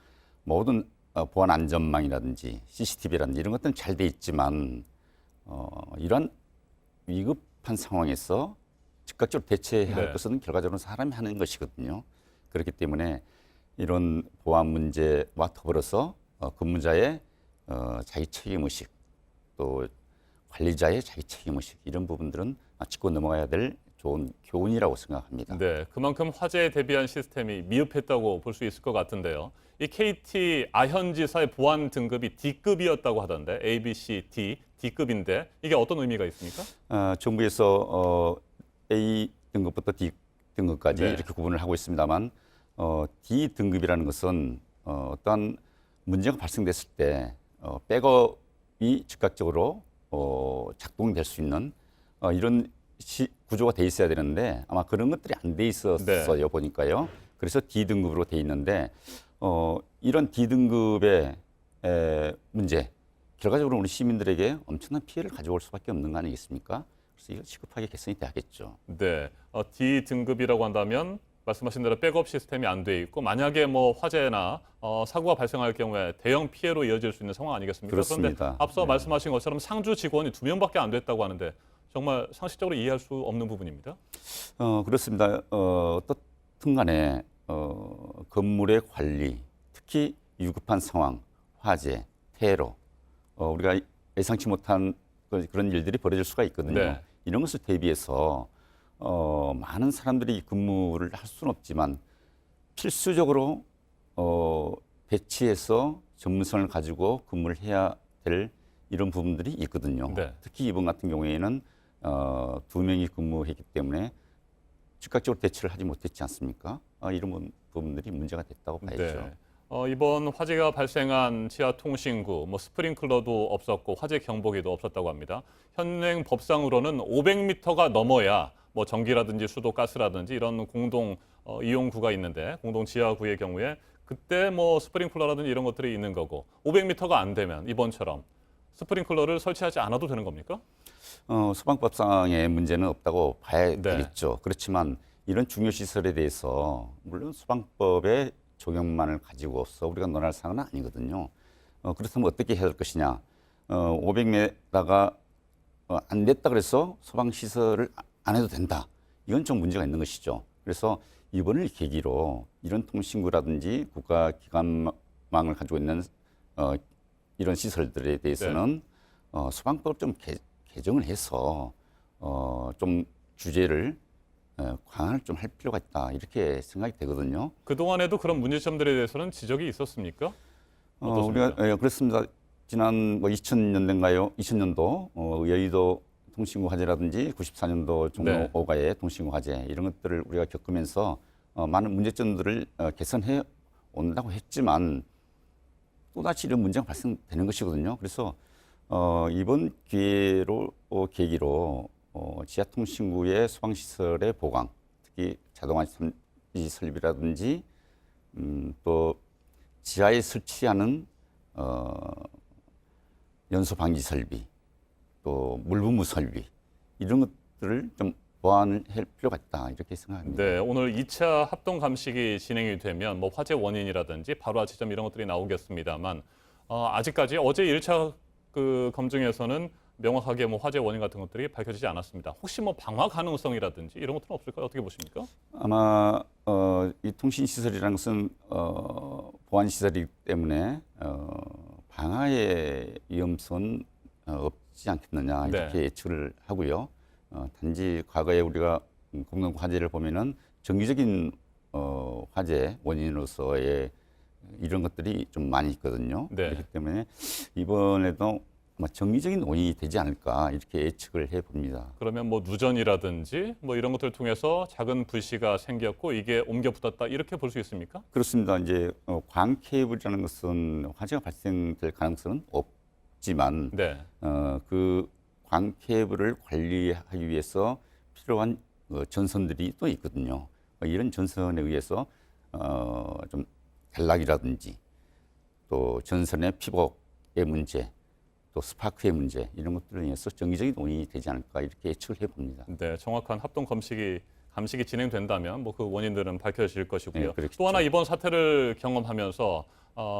모든 보안 안전망이라든지 CCTV라든지 이런 것들은 잘 돼 있지만 이런 위급한 상황에서 즉각적으로 대처해야 할 것은 결과적으로 사람이 하는 것이거든요. 그렇기 때문에 이런 보안 문제와 더불어서 근무자의 자기 책임의식 또 관리자의 자기 책임의식 이런 부분들은 짚고 넘어가야 될 좋은 교훈이라고 생각합니다. 네, 그만큼 화재에 대비한 시스템이 미흡했다고 볼 수 있을 것 같은데요. 이 KT 아현지사의 보안 등급이 D급이었다고 하던데 A, B, C, D, D급인데 이게 어떤 의미가 있습니까? 정부에서 A 등급부터 D 등급까지 이렇게 구분을 하고 있습니다만 D 등급이라는 것은 어떤 문제가 발생됐을 때 백업이 즉각적으로 작동될 수 있는 이런 구조가 돼 있어야 되는데 아마 그런 것들이 안 돼 있었어요 보니까요. 그래서 D 등급으로 돼 있는데 이런 D 등급의 문제 결과적으로 우리 시민들에게 엄청난 피해를 가져올 수밖에 없는 거 아니겠습니까? 그래서 이거 시급하게 개선이 돼야겠죠. 네, D 등급이라고 한다면 말씀하신 대로 백업 시스템이 안 돼 있고 만약에 뭐 화재나 사고가 발생할 경우에 대형 피해로 이어질 수 있는 상황 아니겠습니까? 그렇습니다. 그런데 앞서 말씀하신 것처럼 상주 직원이 2명밖에 안 됐다고 하는데 정말 상식적으로 이해할 수 없는 부분입니다. 그렇습니다. 어떻든 간에 건물의 관리, 특히 위급한 상황, 화재, 테러, 우리가 예상치 못한 그런 일들이 벌어질 수가 있거든요. 이런 것을 대비해서 많은 사람들이 근무를 할 수는 없지만 필수적으로 배치해서 전문성을 가지고 근무를 해야 될 이런 부분들이 있거든요. 특히 이번 같은 경우에는 2명이 근무했기 때문에 즉각적으로 대처를 하지 못했지 않습니까? 이런 부분들이 문제가 됐다고 봐야죠. 이번 화재가 발생한 지하통신구, 스프링클러도 없었고 화재 경보기도 없었다고 합니다. 현행 법상으로는 500m가 넘어야 전기라든지 수도, 가스라든지 이런 공동 이용구가 있는데 공동 지하구의 경우에 그때 뭐 스프링클러라든지 이런 것들이 있는 거고 500m가 안 되면 이번처럼 스프링클러를 설치하지 않아도 되는 겁니까? 소방법상의 문제는 없다고 봐야 되겠죠. 그렇지만 이런 중요 시설에 대해서 물론 소방법의 적용만을 가지고서 우리가 논할 사항은 아니거든요. 그렇다면 어떻게 해야 될 것이냐. 500m가 안 됐다 그래서 소방시설을 안 해도 된다. 이건 좀 문제가 있는 것이죠. 그래서 이번을 계기로 이런 통신구라든지 국가기관망을 가지고 있는 이런 시설들에 대해서는 소방법 좀 개정을 해서 좀 규제를 강화를 좀 할 필요가 있다. 이렇게 생각이 되거든요. 그동안에도 그런 문제점들에 대해서는 지적이 있었습니까? 우리가 그렇습니다. 지난 2000년대인가요? 2000년도 여의도 통신구 화재라든지 94년도 종로 오가의 통신구 화재 이런 것들을 우리가 겪으면서 많은 문제점들을 개선해 온다고 했지만 또다시 이런 문제가 발생되는 것이거든요. 그래서 이번 계기로 지하 통신구의 소방시설의 보강, 특히 자동화 탐지 설비라든지 또 지하에 설치하는 연소 방지 설비, 또 물분무 설비 이런 것들을 좀 보완을 할 필요가 있다 이렇게 생각합니다. 네, 오늘 2차 합동 감식이 진행이 되면 뭐 화재 원인이라든지 발화 지점 이런 것들이 나오겠습니다만 아직까지 어제 1차 그 검증에서는 명확하게 뭐 화재 원인 같은 것들이 밝혀지지 않았습니다. 혹시 뭐 방화 가능성이라든지 이런 것들은 없을까요? 어떻게 보십니까? 아마 이 통신 시설이라는 것은 보안 시설이기 때문에 방화의 위험성은 없지 않겠느냐 이렇게 예측을 하고요. 단지 과거에 우리가 공동 화재를 보면은 정기적인 화재 원인으로서의 이런 것들이 좀 많이 있거든요. 그렇기 때문에 이번에도 아마 정기적인 원인이 되지 않을까 이렇게 예측을 해봅니다. 그러면 뭐 누전이라든지 뭐 이런 것들을 통해서 작은 불씨가 생겼고 이게 옮겨 붙었다 이렇게 볼 수 있습니까? 그렇습니다. 이제 광 케이블이라는 것은 화재가 발생될 가능성은 없지만 그 광 케이블을 관리하기 위해서 필요한 전선들이 또 있거든요. 이런 전선에 의해서 좀 단락이라든지 또 전선의 피복의 문제 또 스파크의 문제 이런 것들을 위해서 정기적인 원인이 되지 않을까 이렇게 예측을 해봅니다. 네, 정확한 합동 감식이 진행된다면 뭐 그 원인들은 밝혀질 것이고요. 네, 또 하나 이번 사태를 경험하면서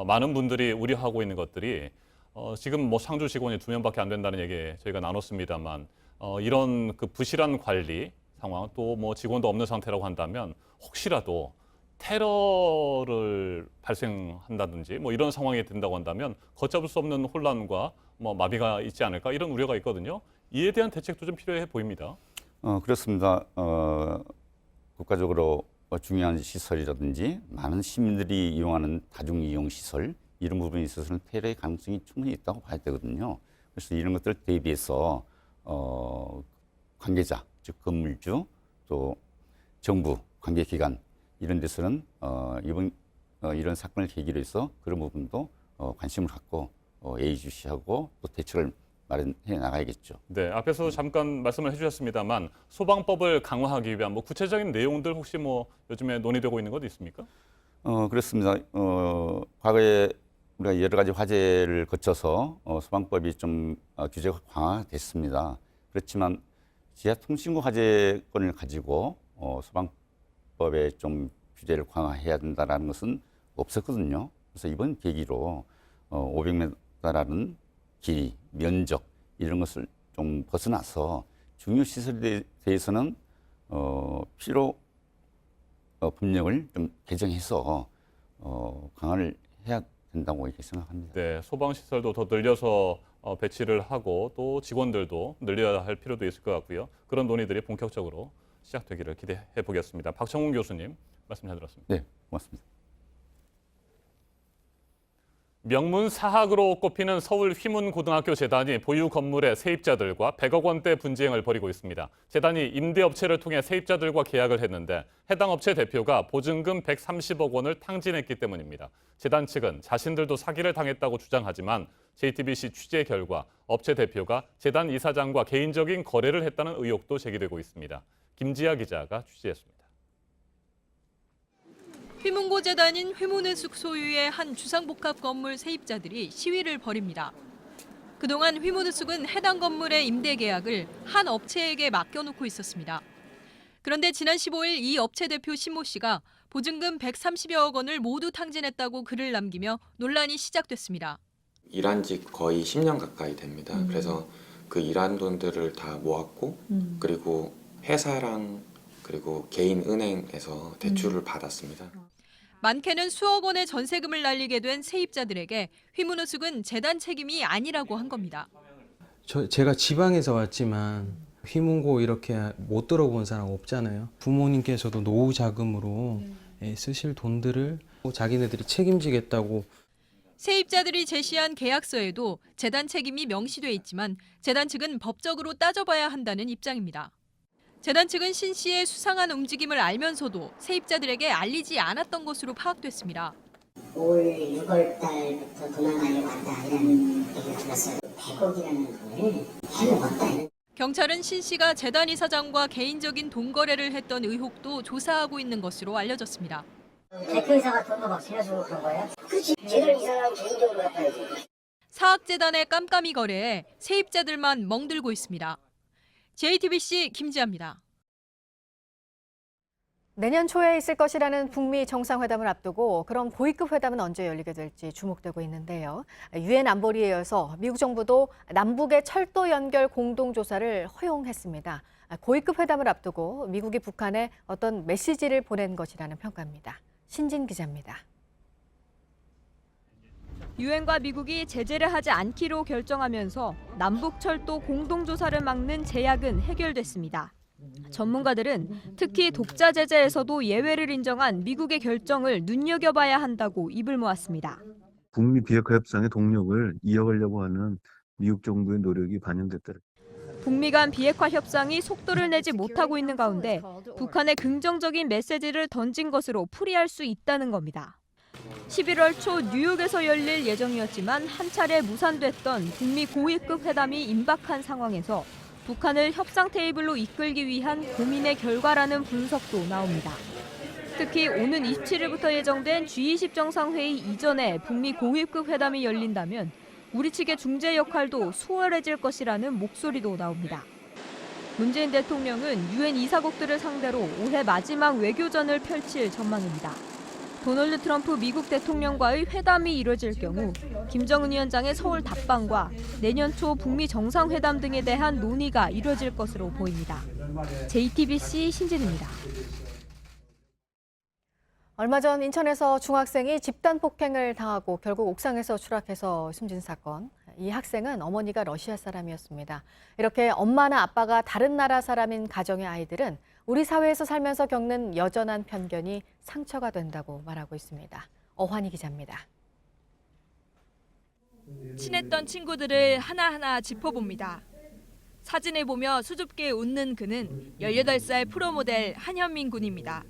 많은 분들이 우려하고 있는 것들이 지금 뭐 상주 직원이 2명밖에 안 된다는 얘기 저희가 나눴습니다만 이런 그 부실한 관리 상황 또 뭐 직원도 없는 상태라고 한다면 혹시라도 테러를 발생한다든지 뭐 이런 상황이 된다고 한다면 걷잡을 수 없는 혼란과 뭐 마비가 있지 않을까 이런 우려가 있거든요. 이에 대한 대책도 좀 필요해 보입니다. 그렇습니다. 국가적으로 중요한 시설이라든지 많은 시민들이 이용하는 다중 이용 시설 이런 부분에 있어서는 테러의 가능성이 충분히 있다고 봐야 되거든요. 그래서 이런 것들 대비해서 관계자 즉 건물주 또 정부 관계기관 이런 데서는 이런 사건을 계기로 해서 그런 부분도 관심을 갖고 예의주시하고 또 대책을 마련해 나가야겠죠. 네, 앞에서 잠깐 말씀을 해주셨습니다만 소방법을 강화하기 위한 뭐 구체적인 내용들 혹시 뭐 요즘에 논의되고 있는 것도 있습니까? 그렇습니다. 과거에 우리가 여러 가지 화재를 거쳐서 소방법이 좀 규제가 강화됐습니다. 그렇지만 지하 통신구 화재건을 가지고 소방법에 좀 규제를 강화해야 된다는 것은 없었거든요. 그래서 이번 계기로 500m라는 길이, 면적 이런 것을 좀 벗어나서 중요 시설에 대해서는 필요 법령을 좀 개정해서 강화를 해야 된다고 이렇게 생각합니다. 네, 소방 시설도 더 늘려서 배치를 하고 또 직원들도 늘려야 할 필요도 있을 것 같고요. 그런 논의들이 본격적으로 시작되기를 기대해 보겠습니다. 박정훈 교수님 말씀 잘 들었습니다. 네, 고맙습니다. 명문 사학으로 꼽히는 서울 휘문고등학교 재단이 보유 건물의 세입자들과 100억 원대 분쟁을 벌이고 있습니다. 재단이 임대업체를 통해 세입자들과 계약을 했는데 해당 업체 대표가 보증금 130억 원을 탕진했기 때문입니다. 재단 측은 자신들도 사기를 당했다고 주장하지만 JTBC 취재 결과 업체 대표가 재단 이사장과 개인적인 거래를 했다는 의혹도 제기되고 있습니다. 김지아 기자가 취재했습니다. 휘문고 재단인 휘문은숙 소유의 한 주상복합 건물 세입자들이 시위를 벌입니다. 그동안 휘문은숙은 해당 건물의 임대 계약을 한 업체에게 맡겨놓고 있었습니다. 그런데 지난 15일 이 업체 대표 신모 씨가 보증금 130여억 원을 모두 탕진했다고 글을 남기며 논란이 시작됐습니다. 일한 지 거의 10년 가까이 됩니다. 그래서 그 일한 돈들을 다 모았고 그리고 회사랑 그리고 개인 은행에서 대출을 받았습니다. 많게는 수억 원의 전세금을 날리게 된 세입자들에게 휘문은숙은 재단 책임이 아니라고 한 겁니다. 제가 지방에서 왔지만 휘문고 이렇게 못 들어본 사람 없잖아요. 부모님께서도 노후 자금으로 쓰실 돈들을 자기네들이 책임지겠다고. 세입자들이 제시한 계약서에도 재단 책임이 명시돼 있지만 재단 측은 법적으로 따져봐야 한다는 입장입니다. 재단 측은 신 씨의 수상한 움직임을 알면서도 세입자들에게 알리지 않았던 것으로 파악됐습니다. 올 6월 달부터 도망가려고 한다 이런 얘기가 들었어요. 100억이라는 돈을 해먹었다. 경찰은 신 씨가 재단 이사장과 개인적인 돈 거래를 했던 의혹도 조사하고 있는 것으로 알려졌습니다. 대표이사가 돈도 막 빌려주고 그런 거예요? 그렇지. 재단 이사장 개인적으로 갚아야지. 사학재단의 깜깜이 거래에 세입자들만 멍들고 있습니다. JTBC 김지아입니다. 내년 초에 있을 것이라는 북미 정상회담을 앞두고 그럼 고위급 회담은 언제 열리게 될지 주목되고 있는데요. 유엔 안보리에 이어서 미국 정부도 남북의 철도 연결 공동조사를 허용했습니다. 고위급 회담을 앞두고 미국이 북한에 어떤 메시지를 보낸 것이라는 평가입니다. 신진 기자입니다. 유엔과 미국이 제재를 하지 않기로 결정하면서 남북철도 공동조사를 막는 제약은 해결됐습니다. 전문가들은 특히 독자 제재에서도 예외를 인정한 미국의 결정을 눈여겨봐야 한다고 입을 모았습니다. 북미 비핵화 협상의 동력을 이어가려고 하는 미국 정부의 노력이 반영됐다. 북미 간 비핵화 협상이 속도를 내지 못하고 있는 가운데 북한에 긍정적인 메시지를 던진 것으로 풀이할 수 있다는 겁니다. 11월 초 뉴욕에서 열릴 예정이었지만 한 차례 무산됐던 북미 고위급 회담이 임박한 상황에서 북한을 협상 테이블로 이끌기 위한 고민의 결과라는 분석도 나옵니다. 특히 오는 27일부터 예정된 G20 정상회의 이전에 북미 고위급 회담이 열린다면 우리 측의 중재 역할도 수월해질 것이라는 목소리도 나옵니다. 문재인 대통령은 유엔 이사국들을 상대로 올해 마지막 외교전을 펼칠 전망입니다. 도널드 트럼프 미국 대통령과의 회담이 이뤄질 경우 김정은 위원장의 서울 답방과 내년 초 북미 정상회담 등에 대한 논의가 이뤄질 것으로 보입니다. JTBC 신진입니다. 얼마 전 인천에서 중학생이 집단 폭행을 당하고 결국 옥상에서 추락해서 숨진 사건. 이 학생은 어머니가 러시아 사람이었습니다. 이렇게 엄마나 아빠가 다른 나라 사람인 가정의 아이들은 우리 사회에서 살면서 겪는 여전한 편견이 상처가 된다고 말하고 있습니다. 어환희 기자입니다. 친했던 친구들을 하나하나 짚어봅니다. 사진을 보며 수줍게 웃는 그는 18살 프로모델 한현민 군입니다.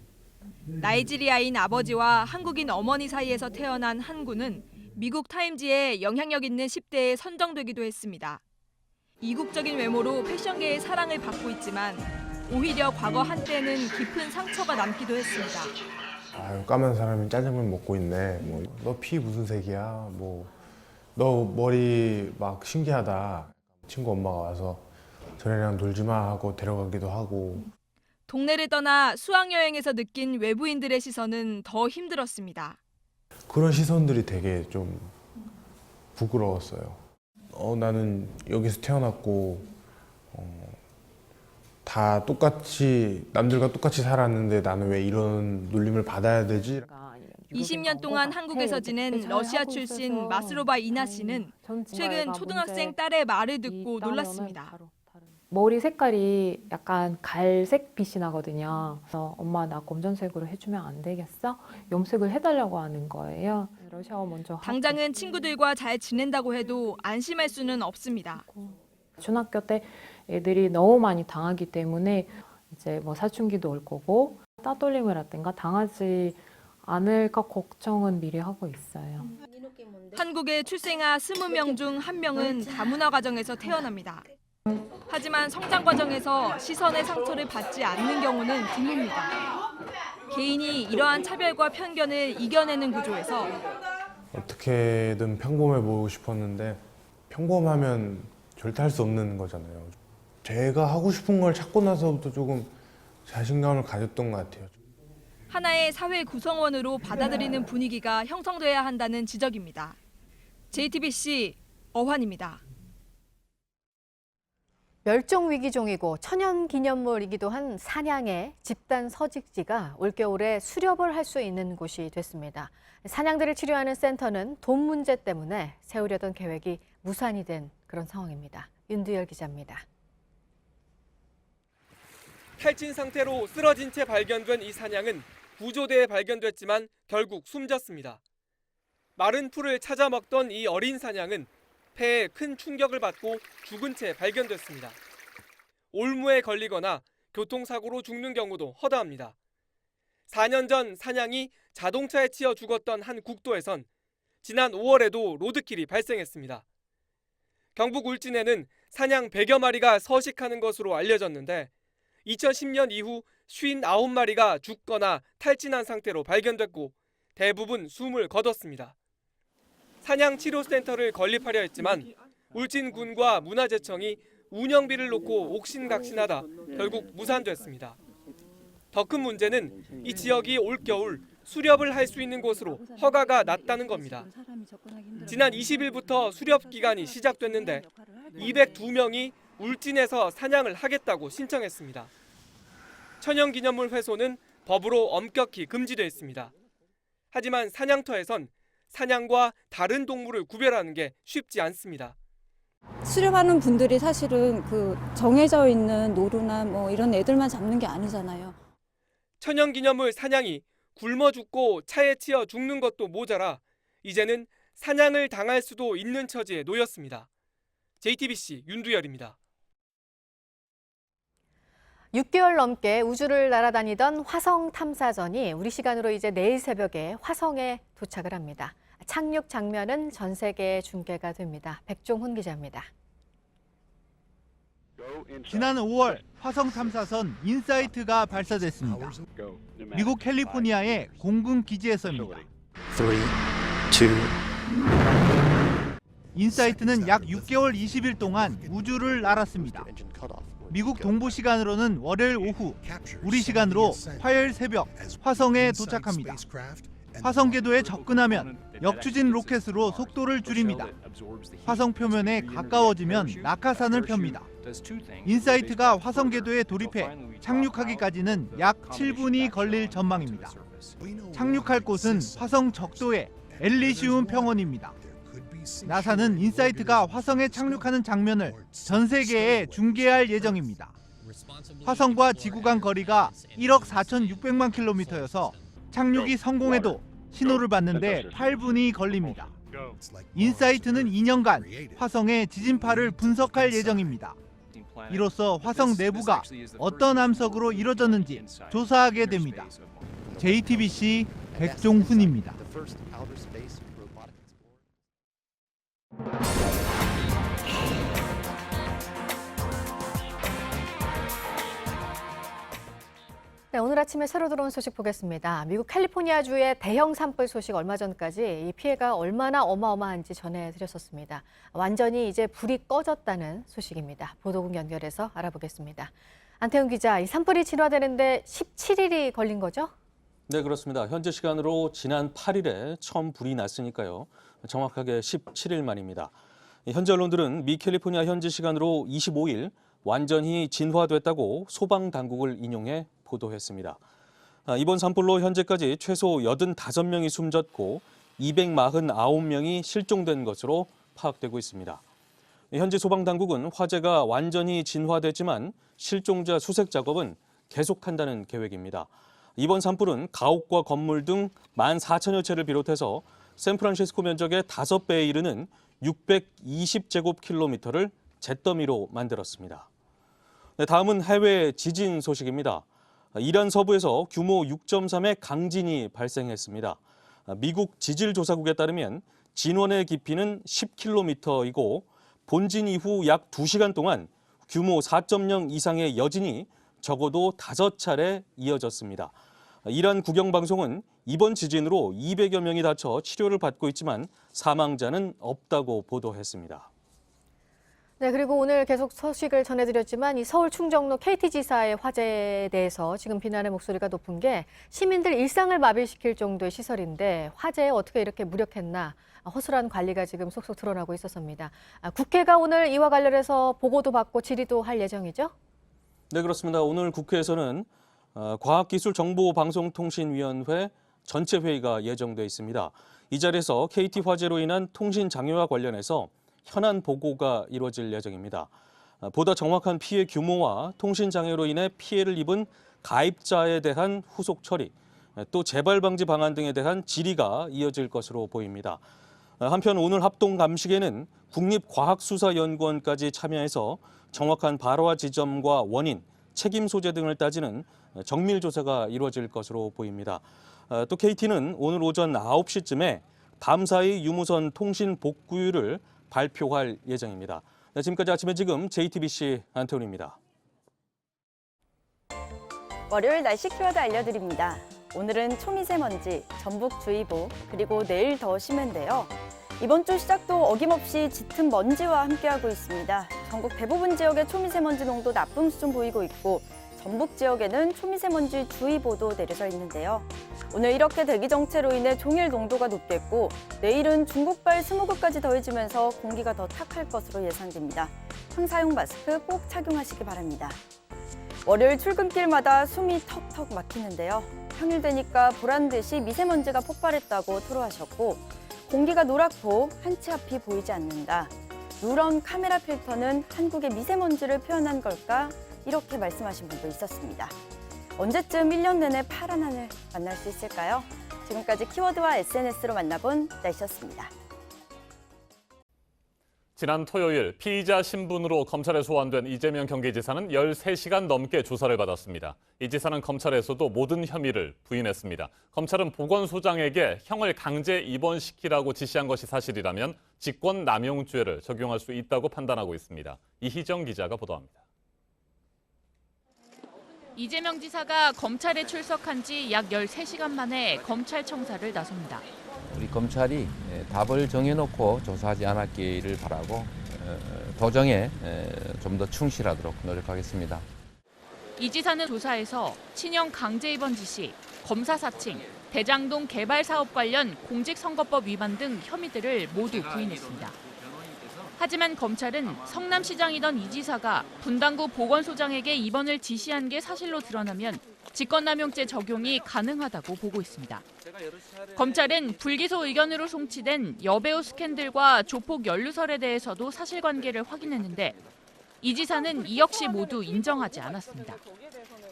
나이지리아인 아버지와 한국인 어머니 사이에서 태어난 한 군은 미국 타임지에 영향력 있는 10대에 선정되기도 했습니다. 이국적인 외모로 패션계의 사랑을 받고 있지만 오히려 과거 한때는 깊은 상처가 남기도 했습니다. 아유, 까만 사람이 짜장면 먹고 있네. 뭐, 너 피 무슨 색이야? 뭐, 너 머리 막 신기하다. 친구 엄마가 와서 저네랑 놀지 마 하고 데려가기도 하고. 동네를 떠나 수학여행에서 느낀 외부인들의 시선은 더 힘들었습니다. 그런 시선들이 되게 좀 부끄러웠어요. 나는 여기서 태어났고 다 똑같이 남들과 똑같이 살았는데 나는 왜 이런 놀림을 받아야 되지? 20년 동안 한국에서 지낸 러시아 출신 마스로바 이나 씨는 최근 초등학생 딸의 말을 듣고 놀랐습니다. 머리 색깔이 약간 갈색 빛이 나거든요. 그래서 엄마 나 검정색으로 해주면 안 되겠어? 염색을 해달라고 하는 거예요. 러시아어 먼저 당장은 친구들과 잘 지낸다고 해도 안심할 수는 없습니다. 중학교 때 애들이 너무 많이 당하기 때문에 이제 뭐 사춘기도 올 거고 따돌림을 하든가 당하지 않을까 걱정은 미리 하고 있어요. 한국에 출생아 20명 중 1명은 다문화 가정에서 태어납니다. 하지만 성장 과정에서 시선의 상처를 받지 않는 경우는 드뭅니다. 개인이 이러한 차별과 편견을 이겨내는 구조에서 어떻게든 평범해 보이고 싶었는데 평범하면 절대 할 수 없는 거잖아요. 제가 하고 싶은 걸 찾고 나서부터 조금 자신감을 가졌던 것 같아요. 하나의 사회 구성원으로 받아들이는 분위기가 형성돼야 한다는 지적입니다. JTBC 어환입니다. 멸종위기종이고 천연기념물이기도 한 사냥의 집단 서식지가 올겨울에 수렵을 할 수 있는 곳이 됐습니다. 사냥들을 치료하는 센터는 돈 문제 때문에 세우려던 계획이 무산이 된 그런 상황입니다. 윤두열 기자입니다. 탈진 상태로 쓰러진 채 발견된 이 사냥은 구조대에 발견됐지만 결국 숨졌습니다. 마른 풀을 찾아 먹던 이 어린 사냥은 폐에 큰 충격을 받고 죽은 채 발견됐습니다. 올무에 걸리거나 교통사고로 죽는 경우도 허다합니다. 4년 전 사냥이 자동차에 치여 죽었던 한 국도에선 지난 5월에도 로드킬이 발생했습니다. 경북 울진에는 사냥 100여 마리가 서식하는 것으로 알려졌는데 2010년 이후 59마리가 죽거나 탈진한 상태로 발견됐고 대부분 숨을 거뒀습니다. 사냥치료센터를 건립하려 했지만 울진군과 문화재청이 운영비를 놓고 옥신각신하다 결국 무산됐습니다. 더 큰 문제는 이 지역이 올겨울 수렵을 할 수 있는 곳으로 허가가 났다는 겁니다. 지난 20일부터 수렵 기간이 시작됐는데 202명이 울진에서 사냥을 하겠다고 신청했습니다. 천연기념물 훼손은 법으로 엄격히 금지되어 있습니다. 하지만 사냥터에선 사냥과 다른 동물을 구별하는 게 쉽지 않습니다. 수렵하는 분들이 사실은 그 정해져 있는 노루나 뭐 이런 애들만 잡는 게 아니잖아요. 천연기념물 사냥이 굶어 죽고 차에 치여 죽는 것도 모자라 이제는 사냥을 당할 수도 있는 처지에 놓였습니다. JTBC 윤두열입니다. 6개월 넘게 우주를 날아다니던 화성 탐사선이 우리 시간으로 이제 내일 새벽에 화성에 도착을 합니다. 착륙 장면은 전 세계에 중계가 됩니다. 백종훈 기자입니다. 지난 5월 화성 탐사선 인사이트가 발사됐습니다. 미국 캘리포니아의 공군 기지에서입니다. 3, 2. 인사이트는 약 6개월 20일 동안 우주를 날았습니다. 미국 동부 시간으로는 월요일 오후, 우리 시간으로 화요일 새벽 화성에 도착합니다. 화성 궤도에 접근하면 역추진 로켓으로 속도를 줄입니다. 화성 표면에 가까워지면 낙하산을 펴니다. 인사이트가 화성 궤도에 돌입해 착륙하기까지는 약 7분이 걸릴 전망입니다. 착륙할 곳은 화성 적도의 엘리시움 평원입니다. 나사는 인사이트가 화성에 착륙하는 장면을 전 세계에 중계할 예정입니다. 화성과 지구 간 거리가 1억 4,600만 킬로미터여서 착륙이 성공해도 신호를 받는데 8분이 걸립니다. 인사이트는 2년간 화성의 지진파를 분석할 예정입니다. 이로써 화성 내부가 어떤 암석으로 이루어졌는지 조사하게 됩니다. JTBC 백종훈입니다. 네, 오늘 아침에 새로 들어온 소식 보겠습니다. 미국 캘리포니아주의 대형 산불 소식 얼마 전까지 이 피해가 얼마나 어마어마한지 전해드렸었습니다. 완전히 이제 불이 꺼졌다는 소식입니다. 보도국 연결해서 알아보겠습니다. 안태훈 기자, 이 산불이 진화되는데 17일이 걸린 거죠? 네, 그렇습니다. 현재 시간으로 지난 8일에 처음 불이 났으니까요. 정확하게 17일 만입니다. 현재 언론들은 미 캘리포니아 현지 시간으로 25일 완전히 진화됐다고 소방당국을 인용해 보도했습니다. 이번 산불로 현재까지 최소 85명이 숨졌고 249명이 실종된 것으로 파악되고 있습니다. 현재 소방당국은 화재가 완전히 진화됐지만 실종자 수색 작업은 계속한다는 계획입니다. 이번 산불은 가옥과 건물 등 14,000여 채를 비롯해서 샌프란시스코 면적의 5배에 이르는 620제곱킬로미터를 잿더미로 만들었습니다. 네, 다음은 해외 지진 소식입니다. 이란 서부에서 규모 6.3의 강진이 발생했습니다. 미국 지질조사국에 따르면 진원의 깊이는 10km이고 본진 이후 약 2시간 동안 규모 4.0 이상의 여진이 적어도 5차례 이어졌습니다. 이란 국영방송은 이번 지진으로 200여 명이 다쳐 치료를 받고 있지만 사망자는 없다고 보도했습니다. 네, 그리고 오늘 계속 소식을 전해드렸지만 이 서울 충정로 KT지사의 화재에 대해서 지금 비난의 목소리가 높은 게 시민들 일상을 마비시킬 정도의 시설인데 화재에 어떻게 이렇게 무력했나 허술한 관리가 지금 속속 드러나고 있었습니다. 국회가 오늘 이와 관련해서 보고도 받고 질의도 할 예정이죠? 네, 그렇습니다. 오늘 국회에서는 과학기술정보방송통신위원회 전체 회의가 예정돼 있습니다. 이 자리에서 KT 화재로 인한 통신 장애와 관련해서 현안 보고가 이루어질 예정입니다. 보다 정확한 피해 규모와 통신 장애로 인해 피해를 입은 가입자에 대한 후속 처리, 또 재발 방지 방안 등에 대한 질의가 이어질 것으로 보입니다. 한편 오늘 합동 감식에는 국립과학수사연구원까지 참여해서 정확한 발화 지점과 원인, 책임 소재 등을 따지는 정밀 조사가 이루어질 것으로 보입니다. 또 KT는 오늘 오전 9시쯤에 밤사이 유무선 통신 복구율을 발표할 예정입니다. 네, 지금까지 아침에 지금 JTBC 안태훈입니다. 월요일 날씨 키워드 알려드립니다. 오늘은 초미세먼지, 전북주의보, 그리고 내일 더 심한데요. 이번 주 시작도 어김없이 짙은 먼지와 함께하고 있습니다. 전국 대부분 지역의 초미세먼지 농도 나쁨 수준 보이고 있고 전북 지역에는 초미세먼지 주의보도 내려져 있는데요. 오늘 이렇게 대기 정체로 인해 종일 농도가 높겠고 내일은 중국발 스모그까지 더해지면서 공기가 더 탁할 것으로 예상됩니다. 황사용 마스크 꼭 착용하시기 바랍니다. 월요일 출근길마다 숨이 턱턱 막히는데요. 평일 되니까 보란 듯이 미세먼지가 폭발했다고 토로하셨고 공기가 노랗고 한 치 앞이 보이지 않는다. 누런 카메라 필터는 한국의 미세먼지를 표현한 걸까? 이렇게 말씀하신 분도 있었습니다. 언제쯤 1년 내내 파란 하늘 만날 수 있을까요? 지금까지 키워드와 SNS로 만나본 날씨였습니다. 지난 토요일 피의자 신분으로 검찰에 소환된 이재명 경기지사는 13시간 넘게 조사를 받았습니다. 이 지사는 검찰에서도 모든 혐의를 부인했습니다. 검찰은 보건소장에게 형을 강제 입원시키라고 지시한 것이 사실이라면 직권남용죄를 적용할 수 있다고 판단하고 있습니다. 이희정 기자가 보도합니다. 이재명 지사가 검찰에 출석한 지 약 13시간 만에 검찰 청사를 나섭니다. 우리 검찰이 답을 정해놓고 조사하지 않았기를 바라고 도정에 좀 더 충실하도록 노력하겠습니다. 이 지사는 조사에서 친형 강제 입원 지시, 검사 사칭, 대장동 개발 사업 관련 공직선거법 위반 등 혐의들을 모두 부인했습니다. 하지만 검찰은 성남시장이던 이 지사가 분당구 보건소장에게 입원을 지시한 게 사실로 드러나면 직권남용죄 적용이 가능하다고 보고 있습니다. 검찰은 불기소 의견으로 송치된 여배우 스캔들과 조폭 연루설에 대해서도 사실관계를 확인했는데 이 지사는 이 역시 모두 인정하지 않았습니다.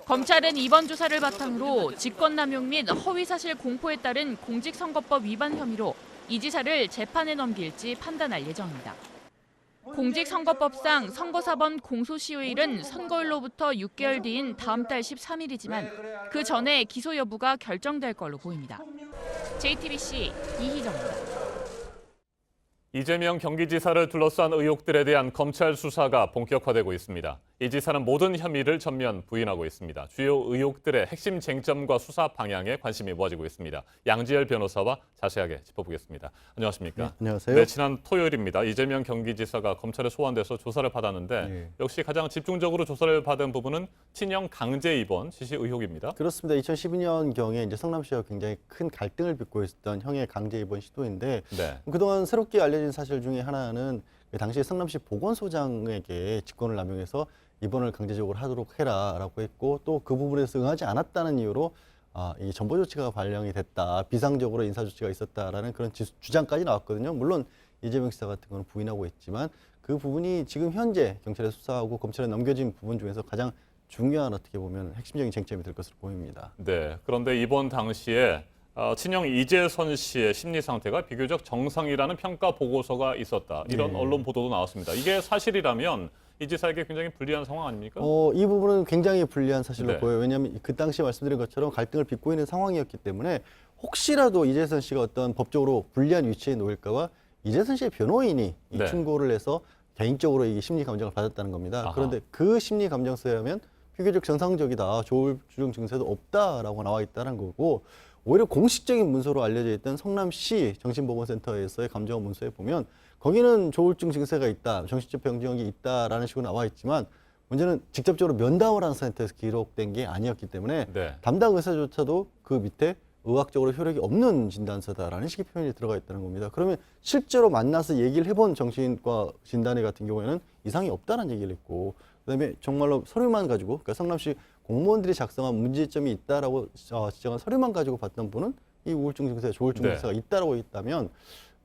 검찰은 이번 조사를 바탕으로 직권남용 및 허위사실 공포에 따른 공직선거법 위반 혐의로 이 지사를 재판에 넘길지 판단할 예정입니다. 공직선거법상 선거사범 공소시효일은 선거일로부터 6개월 뒤인 다음 달 13일이지만 그 전에 기소 여부가 결정될 걸로 보입니다. JTBC 이희정입니다. 이재명 경기지사를 둘러싼 의혹들에 대한 검찰 수사가 본격화되고 있습니다. 이 지사는 모든 혐의를 전면 부인하고 있습니다. 주요 의혹들의 핵심 쟁점과 수사 방향에 관심이 모아지고 있습니다. 양지열 변호사와 자세하게 짚어보겠습니다. 안녕하십니까? 네, 안녕하세요. 네, 지난 토요일입니다. 이재명 경기지사가 검찰에 소환돼서 조사를 받았는데 역시 가장 집중적으로 조사를 받은 부분은 친형 강제 입원 지시 의혹입니다. 그렇습니다. 2012년경에 이제 성남시와 굉장히 큰 갈등을 빚고 있었던 형의 강제 입원 시도인데 그동안 새롭게 알려진 사실 중에 하나는 당시 성남시 보건소장에게 직권을 남용해서 입원을 강제적으로 하도록 해라라고 했고 또 그 부분에서 응하지 않았다는 이유로 이 전보 조치가 발령이 됐다, 비상적으로 인사 조치가 있었다라는 그런 주장까지 나왔거든요. 물론 이재명 지사 같은 경우는 부인하고 있지만 그 부분이 지금 현재 경찰에 수사하고 검찰에 넘겨진 부분 중에서 가장 중요한 어떻게 보면 핵심적인 쟁점이 될 것으로 보입니다. 네, 그런데 이번 당시에 친형 이재선 씨의 심리 상태가 비교적 정상이라는 평가 보고서가 있었다. 이런 언론 보도도 나왔습니다. 이게 사실이라면 이 지사에게 굉장히 불리한 상황 아닙니까? 이 부분은 굉장히 불리한 사실로 네. 보여요. 왜냐하면 그 당시 말씀드린 것처럼 갈등을 빚고 있는 상황이었기 때문에 혹시라도 이재선 씨가 어떤 법적으로 불리한 위치에 놓일까봐 이재선 씨의 변호인이 이 충고를 해서 개인적으로 이 심리 감정을 받았다는 겁니다. 아하. 그런데 그 심리 감정서에 하면 비교적 정상적이다. 조울증 증세도 없다라고 나와 있다는 거고 오히려 공식적인 문서로 알려져 있던 성남시 정신보건센터에서의 감정원 문서에 보면 거기는 조울증 증세가 있다, 정신적 병증이 있다라는 식으로 나와 있지만 문제는 직접적으로 면담을 한 센터에서 기록된 게 아니었기 때문에 네. 담당 의사조차도 그 밑에 의학적으로 효력이 없는 진단서다라는 식의 표현이 들어가 있다는 겁니다. 그러면 실제로 만나서 얘기를 해본 정신과 진단의 같은 경우에는 이상이 없다는 얘기를 했고 그다음에 정말로 서류만 가지고 그러니까 성남시 공무원들이 작성한 문제점이 있다라고 지정한 서류만 가지고 봤던 분은 이 우울증 증세, 조울증 네. 증세가 있다라고 했다면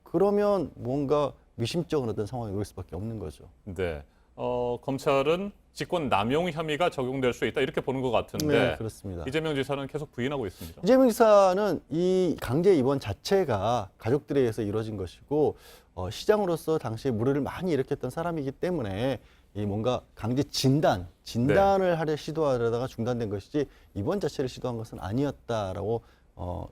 그러면 뭔가 미심쩍은 어떤 상황이 올 수밖에 없는 거죠. 네. 검찰은 직권 남용 혐의가 적용될 수 있다 이렇게 보는 것 같은데 네, 그렇습니다. 이재명 지사는 계속 부인하고 있습니다. 이재명 지사는 이 강제 입원 자체가 가족들에 의해서 이루어진 것이고 시장으로서 당시에 물의를 많이 일으켰던 사람이기 때문에 이 뭔가 강제 진단을 하려 시도하려다가 중단된 것이지 입원 자체를 시도한 것은 아니었다라고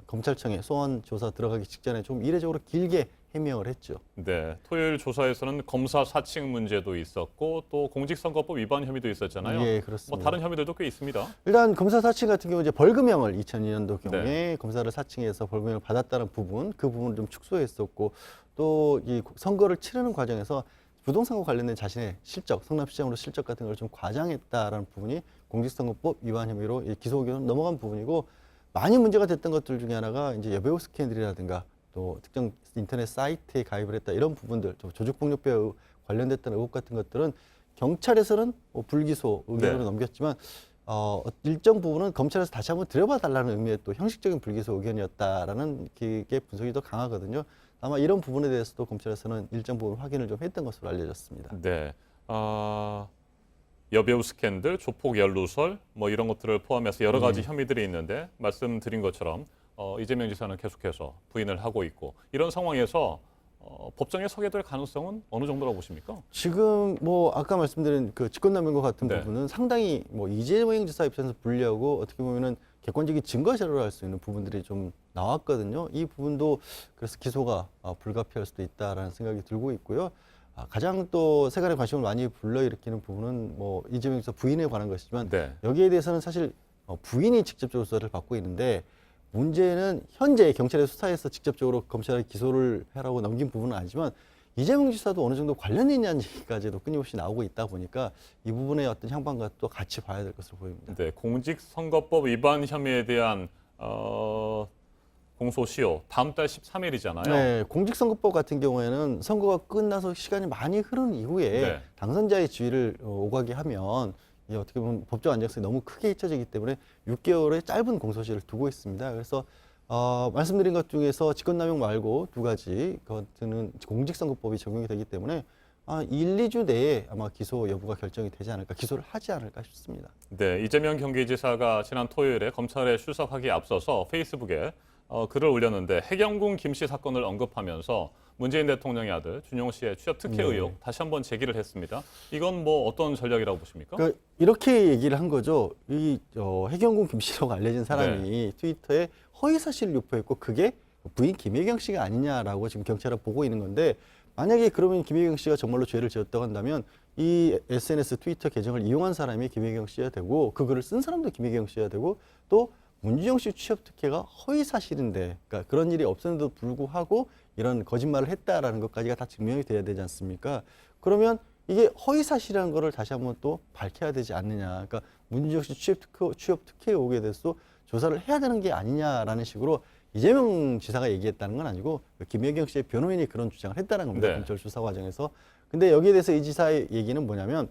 검찰청에 소환 조사 들어가기 직전에 좀 이례적으로 길게 해명을 했죠. 네, 토요일 조사에서는 검사 사칭 문제도 있었고 또 공직선거법 위반 혐의도 있었잖아요. 예, 그렇습니다. 뭐 다른 혐의들도 꽤 있습니다. 일단 검사 사칭 같은 경우 이제 벌금형을 2002년도 경우에 검사를 사칭해서 벌금형을 받았다는 부분, 그 부분을 좀 축소했었고 또 이 선거를 치르는 과정에서 부동산과 관련된 자신의 실적, 성남시장으로 실적 같은 걸 좀 과장했다라는 부분이 공직선거법 위반 혐의로 기소 의견은 넘어간 부분이고 많이 문제가 됐던 것들 중에 하나가 이제 여배우 스캔들이라든가 또 특정 인터넷 사이트에 가입을 했다 이런 부분들, 조직폭력배와 관련됐던 의혹 같은 것들은 경찰에서는 불기소 의견으로 넘겼지만 일정 부분은 검찰에서 다시 한번 들여봐 달라는 의미의 또 형식적인 불기소 의견이었다라는 게 분석이 더 강하거든요. 아마 이런 부분에 대해서도 검찰에서는 일정 부분 확인을 좀 했던 것으로 알려졌습니다. 네, 여배우 스캔들, 조폭 연루설 뭐 이런 것들을 포함해서 여러 가지 혐의들이 있는데 말씀드린 것처럼 이재명 지사는 계속해서 부인을 하고 있고 이런 상황에서 법정에 서게 될 가능성은 어느 정도라고 보십니까? 지금 뭐 아까 말씀드린 그 직권남용과 같은 네. 부분은 상당히 뭐 이재명 지사 입장에서 불리하고 어떻게 보면은 객관적인 증거 자료로 할 수 있는 부분들이 좀 나왔거든요. 이 부분도 그래서 기소가 불가피할 수도 있다라는 생각이 들고 있고요. 가장 또 세간의 관심을 많이 불러일으키는 부분은 뭐 이재명 지사 부인에 관한 것이지만 여기에 대해서는 사실 부인이 직접적으로 수사를 받고 있는데 문제는 현재 경찰의 수사에서 직접적으로 검찰에 기소를 하라고 넘긴 부분은 아니지만 이재명 지사도 어느 정도 관련이 있냐는 얘기까지도 끊임없이 나오고 있다 보니까 이 부분의 어떤 향방과 또 같이 봐야 될 것으로 보입니다. 네, 공직선거법 위반 혐의에 대한 공소시효 다음 달 13일이잖아요. 네, 공직선거법 같은 경우에는 선거가 끝나서 시간이 많이 흐른 이후에 당선자의 지위를 오가게 하면 이게 어떻게 보면 법적 안정성이 너무 크게 잊혀지기 때문에 6개월의 짧은 공소시효를 두고 있습니다. 그래서 말씀드린 것 중에서 직권남용 말고 두 가지 그것은 공직선거법이 적용이 되기 때문에 1, 2주 내에 아마 기소 여부가 결정이 되지 않을까, 기소를 하지 않을까 싶습니다. 네, 이재명 경기지사가 지난 토요일에 검찰에 출석하기에 앞서서 페이스북에 글을 올렸는데 해경군 김씨 사건을 언급하면서 문재인 대통령의 아들 준용 씨의 취업 특혜 의혹 다시 한번 제기를 했습니다. 이건 뭐 어떤 전략이라고 보십니까? 그러니까 이렇게 얘기를 한 거죠. 이 해경군 김씨라고 알려진 사람이 트위터에 허위 사실을 유포했고 그게 부인 김혜경 씨가 아니냐라고 지금 경찰은 보고 있는 건데 만약에 그러면 김혜경 씨가 정말로 죄를 지었다고 한다면 이 SNS 트위터 계정을 이용한 사람이 김혜경 씨여야 되고 그 글을 쓴 사람도 김혜경 씨여야 되고 또 문준용 씨 취업 특혜가 허위 사실인데 그러니까 그런 일이 없었는데도 불구하고 이런 거짓말을 했다라는 것까지가 다 증명이 돼야 되지 않습니까? 그러면 이게 허위 사실이라는 거를 다시 한번 또 밝혀야 되지 않느냐. 그러니까 문준용 씨 취업 특혜 의혹에 대해서도 조사를 해야 되는 게 아니냐라는 식으로 이재명 지사가 얘기했다는 건 아니고 김혜경 씨의 변호인이 그런 주장을 했다는 겁니다. 검찰 수사 과정에서. 근데 여기에 대해서 이 지사의 얘기는 뭐냐면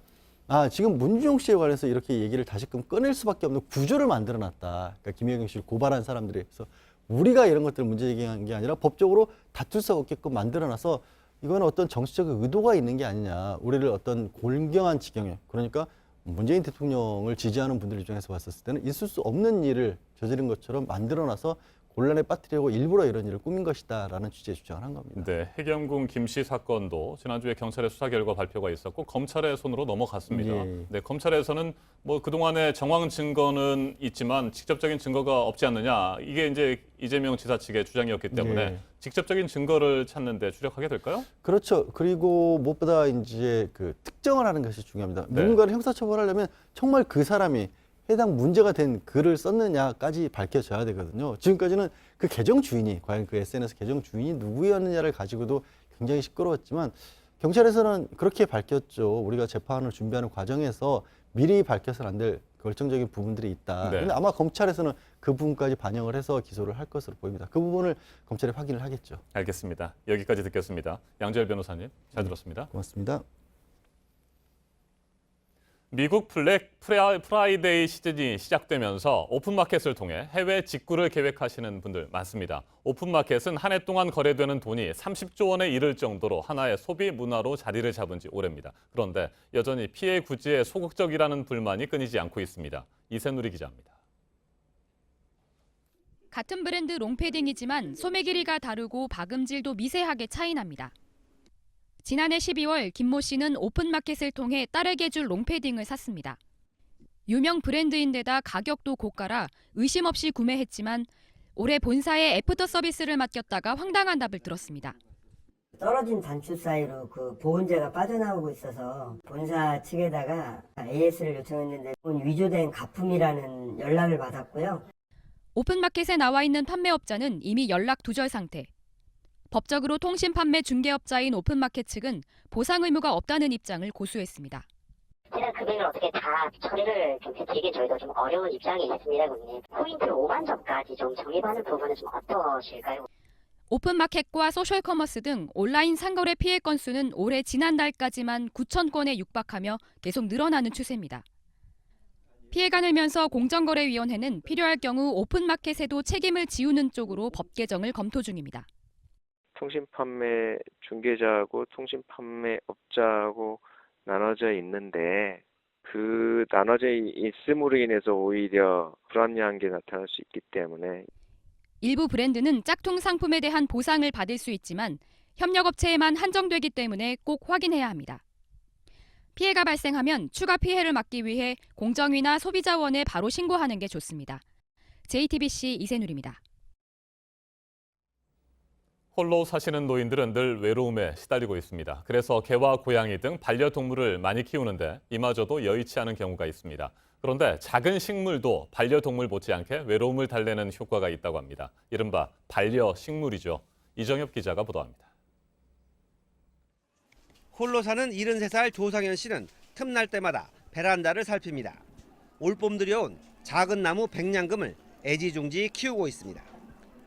지금 문준용 씨에 관해서 이렇게 얘기를 다시금 꺼낼 수밖에 없는 구조를 만들어놨다. 그러니까 김혜경 씨를 고발한 사람들이. 그래서 우리가 이런 것들을 문제 제기한 게 아니라 법적으로 다툴 수 없게끔 만들어놔서 이거는 어떤 정치적 의도가 있는 게 아니냐. 우리를 어떤 골경한 지경에 그러니까 문재인 대통령을 지지하는 분들 입장에서 봤었을 때는 있을 수 없는 일을 저지른 것처럼 만들어놔서 곤란에 빠뜨리려고 일부러 이런 일을 꾸민 것이다라는 취지의 주장을 한 겁니다. 네, 해경궁 김씨 사건도 지난주에 경찰의 수사 결과 발표가 있었고 검찰의 손으로 넘어갔습니다. 예. 네, 검찰에서는 뭐 그동안의 정황 증거는 있지만 직접적인 증거가 없지 않느냐. 이게 이제 이재명 지사 측의 주장이었기 때문에 예. 직접적인 증거를 찾는 데 주력하게 될까요? 그렇죠. 그리고 무엇보다 이제 그 특정을 하는 것이 중요합니다. 네. 누군가를 형사처벌하려면 정말 그 사람이 해당 문제가 된 글을 썼느냐까지 밝혀져야 되거든요. 지금까지는 그 계정 주인이 과연 그 SNS 계정 주인이 누구였느냐를 가지고도 굉장히 시끄러웠지만 경찰에서는 그렇게 밝혔죠. 우리가 재판을 준비하는 과정에서 미리 밝혀서는 안 될 결정적인 부분들이 있다. 네. 그런데 아마 검찰에서는 그 부분까지 반영을 해서 기소를 할 것으로 보입니다. 그 부분을 검찰이 확인을 하겠죠. 알겠습니다. 여기까지 듣겠습니다. 양재열 변호사님, 잘 들었습니다. 고맙습니다. 미국 블랙 프라이데이 시즌이 시작되면서 오픈마켓을 통해 해외 직구를 계획하시는 분들 많습니다. 오픈마켓은 한 해 동안 거래되는 돈이 30조 원에 이를 정도로 하나의 소비 문화로 자리를 잡은 지 오래입니다. 그런데 여전히 피해 구제에 소극적이라는 불만이 끊이지 않고 있습니다. 이세누리 기자입니다. 같은 브랜드 롱패딩이지만 소매 길이가 다르고 박음질도 미세하게 차이납니다. 지난해 12월 김모 씨는 오픈마켓을 통해 딸에게 줄 롱패딩을 샀습니다. 유명 브랜드인데다 가격도 고가라 의심 없이 구매했지만 올해 본사에 애프터 서비스를 맡겼다가 황당한 답을 들었습니다. 떨어진 단추 사이로 그 보온재가 빠져나오고 있어서 본사 측에다가 AS를 요청했는데 위조된 가품이라는 연락을 받았고요. 오픈마켓에 나와 있는 판매업자는 이미 연락 두절 상태. 법적으로 통신 판매 중개업자인 오픈마켓 측은 보상 의무가 없다는 입장을 고수했습니다. 해당 금액을 어떻게 다 처리를 좀 드리기 저희도 좀 어려운 입장이 있습니다, 고객님. 포인트 5만 점까지 좀 적립하는 부분은 좀 어떠실까요? 오픈마켓과 소셜커머스 등 온라인 상거래 피해 건수는 올해 지난달까지만 9천 건에 육박하며 계속 늘어나는 추세입니다. 피해가 늘면서 공정거래위원회는 필요할 경우 오픈마켓에도 책임을 지우는 쪽으로 법 개정을 검토 중입니다. 통신 판매 중개자하고 통신 판매업자하고 나눠져 있는데 그 나눠져 있음으로 인해서 오히려 불합리한 게 나타날 수 있기 때문에 일부 브랜드는 짝퉁 상품에 대한 보상을 받을 수 있지만 협력업체에만 한정되기 때문에 꼭 확인해야 합니다. 피해가 발생하면 추가 피해를 막기 위해 공정위나 소비자원에 바로 신고하는 게 좋습니다. JTBC 이세누리입니다. 홀로 사시는 노인들은 늘 외로움에 시달리고 있습니다. 그래서 개와 고양이 등 반려동물을 많이 키우는데 이마저도 여의치 않은 경우가 있습니다. 그런데 작은 식물도 반려동물 못지않게 외로움을 달래는 효과가 있다고 합니다. 이른바 반려식물이죠. 이정엽 기자가 보도합니다. 홀로 사는 73살 조상현 씨는 틈날 때마다 베란다를 살핍니다. 올봄 들여온 작은 나무 백냥금을 애지중지 키우고 있습니다.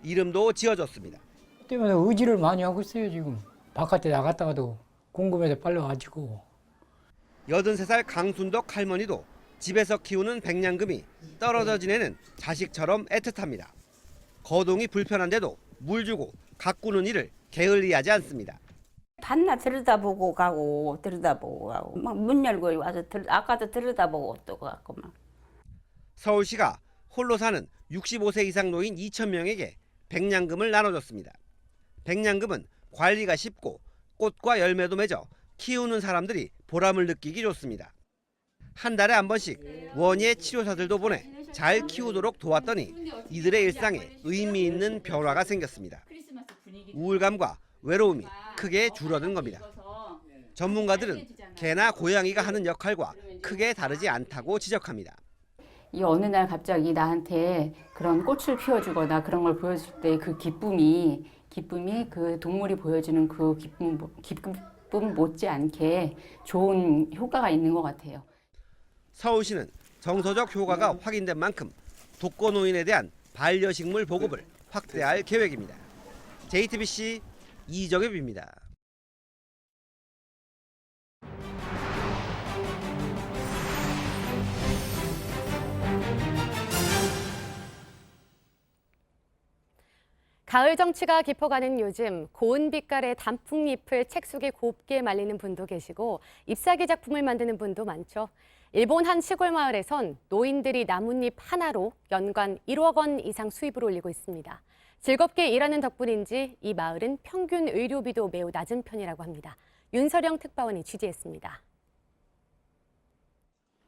이름도 지어줬습니다. 때문에 의지를 많이 하고 있어요. 지금 바깥에 나갔다가도 궁금해서 빨려가지고. 83살 강순덕 할머니도 집에서 키우는 백냥금이 떨어져 지내는 자식처럼 애틋합니다. 거동이 불편한데도 물 주고 가꾸는 일을 게을리하지 않습니다. 밤낮 들여다보고 가고 들여다보고 가고 막 문 열고 와서 아까도 들여다보고 또 가고 막. 서울시가 홀로 사는 65세 이상 노인 2,000명에게 백냥금을 나눠줬습니다. 백냥금은 관리가 쉽고 꽃과 열매도 맺어 키우는 사람들이 보람을 느끼기 좋습니다. 한 달에 한 번씩 원예 치료사들도 보내 잘 키우도록 도왔더니 이들의 일상에 의미 있는 변화가 생겼습니다. 우울감과 외로움이 크게 줄어든 겁니다. 전문가들은 개나 고양이가 하는 역할과 크게 다르지 않다고 지적합니다. 이 어느 날 갑자기 나한테 그런 꽃을 피워주거나 그런 걸 보여줄 때 그 기쁨이 그 동물이 보여주는 그 기쁨 못지않게 좋은 효과가 있는 것 같아요. 서울시는 정서적 효과가 확인된 만큼 독거노인에 대한 반려식물 보급을 확대할 계획입니다. JTBC 이정엽입니다. 가을 정취가 깊어가는 요즘 고운 빛깔의 단풍잎을 책 속에 곱게 말리는 분도 계시고 잎사귀 작품을 만드는 분도 많죠. 일본 한 시골 마을에선 노인들이 나뭇잎 하나로 연간 1억 원 이상 수입을 올리고 있습니다. 즐겁게 일하는 덕분인지 이 마을은 평균 의료비도 매우 낮은 편이라고 합니다. 윤서령 특파원이 취재했습니다.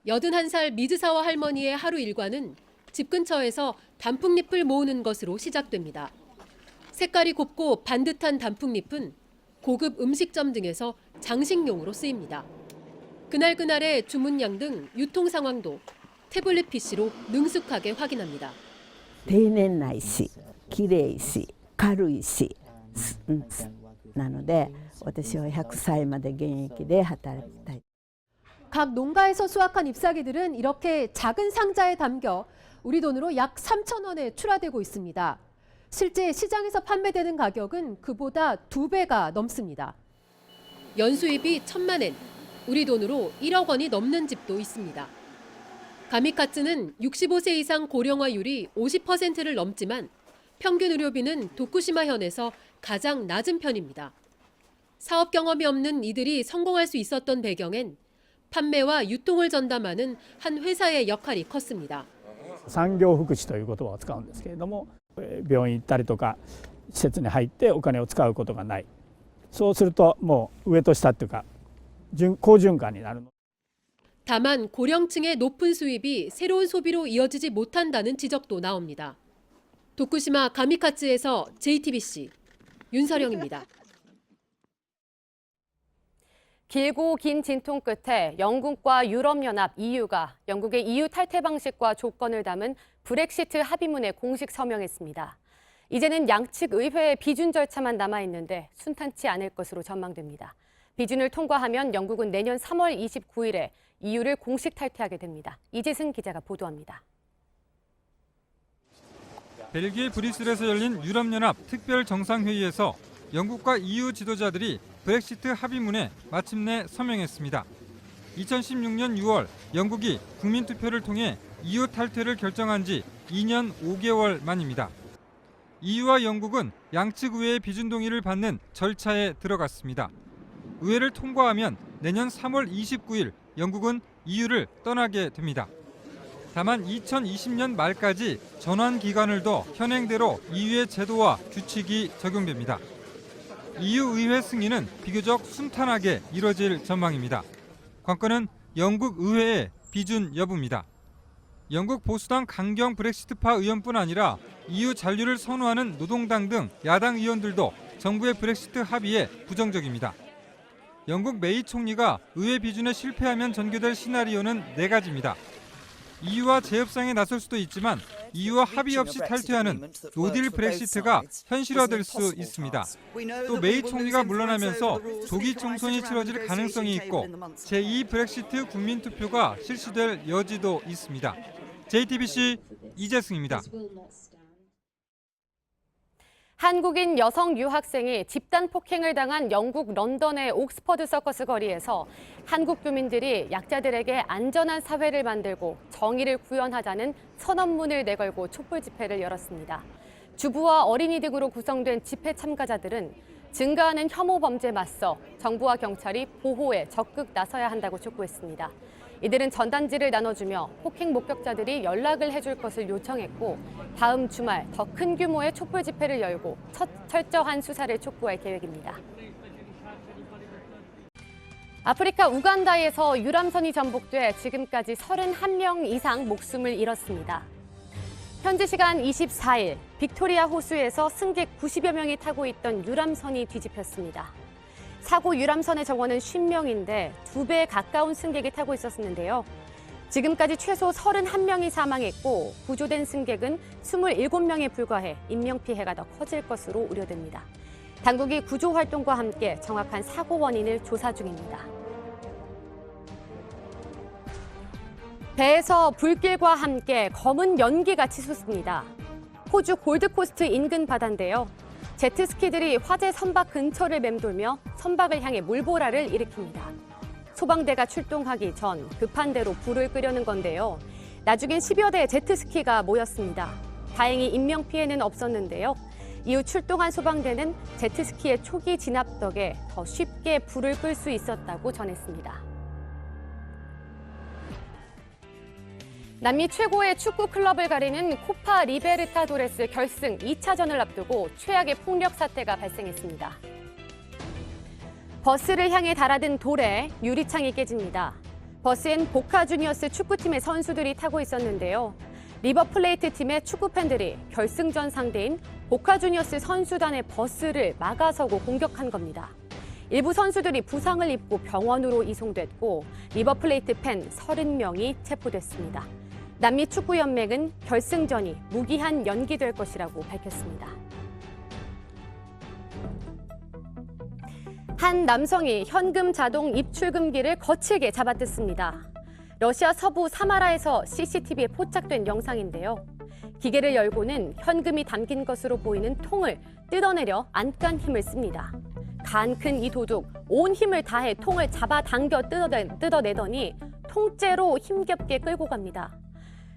81살 미즈사와 할머니의 하루 일과는 집 근처에서 단풍잎을 모으는 것으로 시작됩니다. 색깔이 곱고 반듯한 단풍잎은 고급 음식점 등에서 장식용으로 쓰입니다. 그날그날의 주문량 등 유통 상황도 태블릿 PC로 능숙하게 확인합니다. 丁寧ないし、綺麗し、軽いし、なので私は100歳まで現役で働きたい。 각 농가에서 수확한 잎사귀들은 이렇게 작은 상자에 담겨 우리 돈으로 약 3,000원에 출하되고 있습니다. 실제 시장에서 판매되는 가격은 그보다 2배가 넘습니다. 연수입이 1,000만 엔, 우리 돈으로 1억 원이 넘는 집도 있습니다. 가미카츠는 65세 이상 고령화율이 50%를 넘지만 평균 의료비는 도쿠시마현에서 가장 낮은 편입니다. 사업 경험이 없는 이들이 성공할 수 있었던 배경엔 판매와 유통을 전담하는 한 회사의 역할이 컸습니다. 産業福祉という言葉を使うんですけれども、病院行ったりとか施設に入ってお金を使うことがない。そうするともう上と下っていうか好循環になる。 다만 고령층의 높은 수입이 새로운 소비로 이어지지 못한다는 지적도 나옵니다. 도쿠시마 가미카츠에서 JTBC 윤서령입니다. 길고 긴 진통 끝에 영국과 유럽연합 EU가 영국의 EU 탈퇴 방식과 조건을 담은 브렉시트 합의문에 공식 서명했습니다. 이제는 양측 의회의 비준 절차만 남아있는데 순탄치 않을 것으로 전망됩니다. 비준을 통과하면 영국은 내년 3월 29일에 EU를 공식 탈퇴하게 됩니다. 이재승 기자가 보도합니다. 벨기에 브뤼셀에서 열린 유럽연합 특별 정상회의에서 영국과 EU 지도자들이 브렉시트 합의문에 마침내 서명했습니다. 2016년 6월 영국이 국민투표를 통해 EU 탈퇴를 결정한 지 2년 5개월 만입니다. EU와 영국은 양측 의회의 비준 동의를 받는 절차에 들어갔습니다. 의회를 통과하면 내년 3월 29일 영국은 EU를 떠나게 됩니다. 다만 2020년 말까지 전환 기간을 둬 현행대로 EU의 제도와 규칙이 적용됩니다. EU 의회 승인은 비교적 순탄하게 이뤄질 전망입니다. 관건은 영국 의회의 비준 여부입니다. 영국 보수당 강경 브렉시트파 의원뿐 아니라 EU 잔류를 선호하는 노동당 등 야당 의원들도 정부의 브렉시트 합의에 부정적입니다. 영국 메이 총리가 의회 비준에 실패하면 전개될 시나리오는 4가지입니다. EU와 재협상에 나설 수도 있지만 EU와 합의 없이 탈퇴하는 노딜 브렉시트가 현실화될 수 있습니다. 또 메이 총리가 물러나면서 조기 총선이 치러질 가능성이 있고 제2 브렉시트 국민투표가 실시될 여지도 있습니다. JTBC 이재승입니다. 한국인 여성 유학생이 집단 폭행을 당한 영국 런던의 옥스퍼드 서커스 거리에서 한국 교민들이 약자들에게 안전한 사회를 만들고 정의를 구현하자는 선언문을 내걸고 촛불 집회를 열었습니다. 주부와 어린이 등으로 구성된 집회 참가자들은 증가하는 혐오 범죄에 맞서 정부와 경찰이 보호에 적극 나서야 한다고 촉구했습니다. 이들은 전단지를 나눠주며 폭행 목격자들이 연락을 해줄 것을 요청했고 다음 주말 더 큰 규모의 촛불 집회를 열고 철저한 수사를 촉구할 계획입니다. 아프리카 우간다에서 유람선이 전복돼 지금까지 31명 이상 목숨을 잃었습니다. 현지 시간 24일 빅토리아 호수에서 승객 90여 명이 타고 있던 유람선이 뒤집혔습니다. 사고 유람선의 정원은 50명인데 2배에 가까운 승객이 타고 있었는데요. 지금까지 최소 31명이 사망했고 구조된 승객은 27명에 불과해 인명피해가 더 커질 것으로 우려됩니다. 당국이 구조 활동과 함께 정확한 사고 원인을 조사 중입니다. 배에서 불길과 함께 검은 연기가 치솟습니다. 호주 골드코스트 인근 바다인데요. 제트스키들이 화재 선박 근처를 맴돌며 선박을 향해 물보라를 일으킵니다. 소방대가 출동하기 전 급한 대로 불을 끄려는 건데요. 나중엔 10여 대의 제트스키가 모였습니다. 다행히 인명피해는 없었는데요. 이후 출동한 소방대는 제트스키의 초기 진압 덕에 더 쉽게 불을 끌 수 있었다고 전했습니다. 남미 최고의 축구 클럽을 가리는 코파 리베르타도레스 결승 2차전을 앞두고 최악의 폭력 사태가 발생했습니다. 버스를 향해 달아든 돌에 유리창이 깨집니다. 버스엔 보카 주니어스 축구팀의 선수들이 타고 있었는데요. 리버플레이트 팀의 축구팬들이 결승전 상대인 보카 주니어스 선수단의 버스를 막아서고 공격한 겁니다. 일부 선수들이 부상을 입고 병원으로 이송됐고 리버플레이트 팬 30명이 체포됐습니다. 남미 축구연맹은 결승전이 무기한 연기될 것이라고 밝혔습니다. 한 남성이 현금 자동 입출금기를 거칠게 잡아뜯습니다. 러시아 서부 사마라에서 CCTV에 포착된 영상인데요. 기계를 열고는 현금이 담긴 것으로 보이는 통을 뜯어내려 안간 힘을 씁니다. 간 큰 이 도둑, 온 힘을 다해 통을 잡아당겨 뜯어내더니 통째로 힘겹게 끌고 갑니다.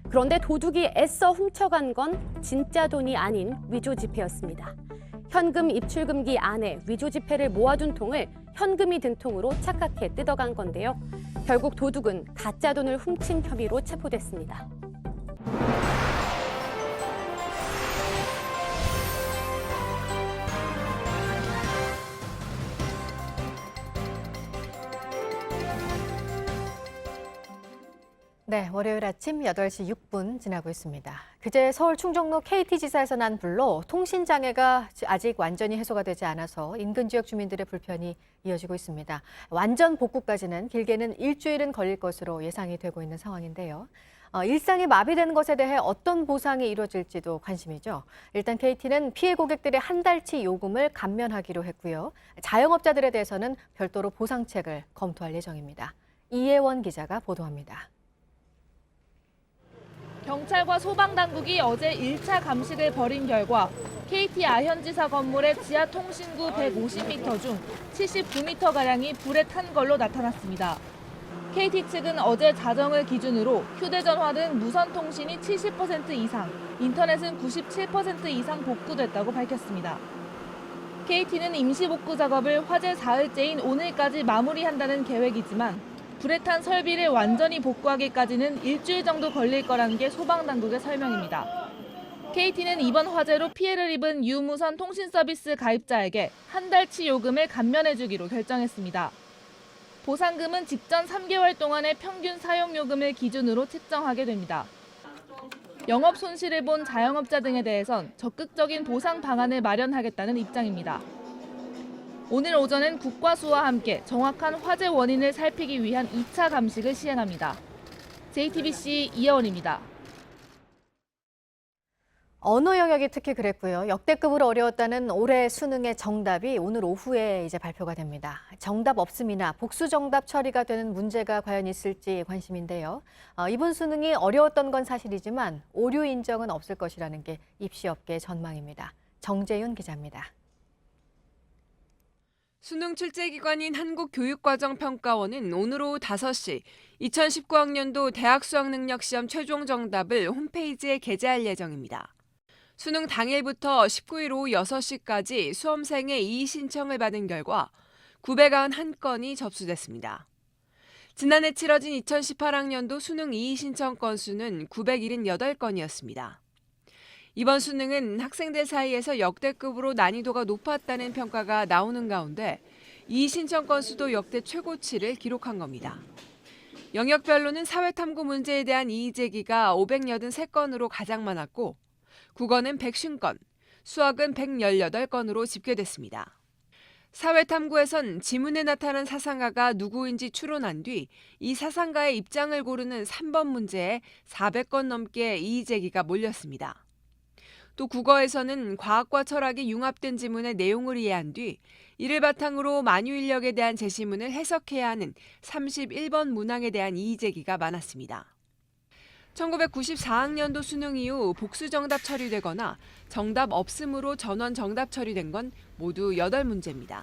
그런데 도둑이 애써 훔쳐간 건 진짜 돈이 아닌 위조 지폐였습니다. 현금 입출금기 안에 위조 지폐를 모아둔 통을 현금이 든 통으로 착각해 뜯어간 건데요. 결국 도둑은 가짜 돈을 훔친 혐의로 체포됐습니다. 네, 월요일 아침 8시 6분 지나고 있습니다. 그제 서울 충정로 KT지사에서 난 불로 통신장애가 아직 완전히 해소가 되지 않아서 인근 지역 주민들의 불편이 이어지고 있습니다. 완전 복구까지는 길게는 일주일은 걸릴 것으로 예상이 되고 있는 상황인데요. 일상이 마비되는 것에 대해 어떤 보상이 이루어질지도 관심이죠. 일단 KT는 피해 고객들의 한 달치 요금을 감면하기로 했고요. 자영업자들에 대해서는 별도로 보상책을 검토할 예정입니다. 이혜원 기자가 보도합니다. 경찰과 소방당국이 어제 1차 감식을 벌인 결과 KT 아현지사 건물의 지하통신구 150m 중 79m가량이 불에 탄 걸로 나타났습니다. KT 측은 어제 자정을 기준으로 휴대전화 등 무선 통신이 70% 이상, 인터넷은 97% 이상 복구됐다고 밝혔습니다. KT는 임시복구 작업을 화재 사흘째인 오늘까지 마무리한다는 계획이지만 불에 탄 설비를 완전히 복구하기까지는 일주일 정도 걸릴 거라는 게 소방당국의 설명입니다. KT는 이번 화재로 피해를 입은 유무선 통신 서비스 가입자에게 한 달치 요금을 감면해주기로 결정했습니다. 보상금은 직전 3개월 동안의 평균 사용 요금을 기준으로 책정하게 됩니다. 영업 손실을 본 자영업자 등에 대해선 적극적인 보상 방안을 마련하겠다는 입장입니다. 오늘 오전엔 국과수와 함께 정확한 화재 원인을 살피기 위한 2차 감식을 시행합니다. JTBC 이혜원입니다. 언어 영역이 특히 그랬고요. 역대급으로 어려웠다는 올해 수능의 정답이 오늘 오후에 이제 발표가 됩니다. 정답 없음이나 복수 정답 처리가 되는 문제가 과연 있을지 관심인데요. 이번 수능이 어려웠던 건 사실이지만 오류 인정은 없을 것이라는 게 입시업계의 전망입니다. 정재윤 기자입니다. 수능 출제기관인 한국교육과정평가원은 오늘 오후 5시 2019학년도 대학 수학능력시험 최종 정답을 홈페이지에 게재할 예정입니다. 수능 당일부터 19일 오후 6시까지 수험생의 이의 신청을 받은 결과 991건이 접수됐습니다. 지난해 치러진 2018학년도 수능 이의 신청 건수는 978건이었습니다. 이번 수능은 학생들 사이에서 역대급으로 난이도가 높았다는 평가가 나오는 가운데 이의 신청 건수도 역대 최고치를 기록한 겁니다. 영역별로는 사회탐구 문제에 대한 이의 제기가 583건으로 가장 많았고 국어는 150건, 수학은 118건으로 집계됐습니다. 사회탐구에선 지문에 나타난 사상가가 누구인지 추론한 뒤 이 사상가의 입장을 고르는 3번 문제에 400건 넘게 이의 제기가 몰렸습니다. 또 국어에서는 과학과 철학이 융합된 지문의 내용을 이해한 뒤 이를 바탕으로 만유인력에 대한 제시문을 해석해야 하는 31번 문항에 대한 이의 제기가 많았습니다. 1994학년도 수능 이후 복수 정답 처리되거나 정답 없음으로 전원 정답 처리된 건 모두 8문제입니다.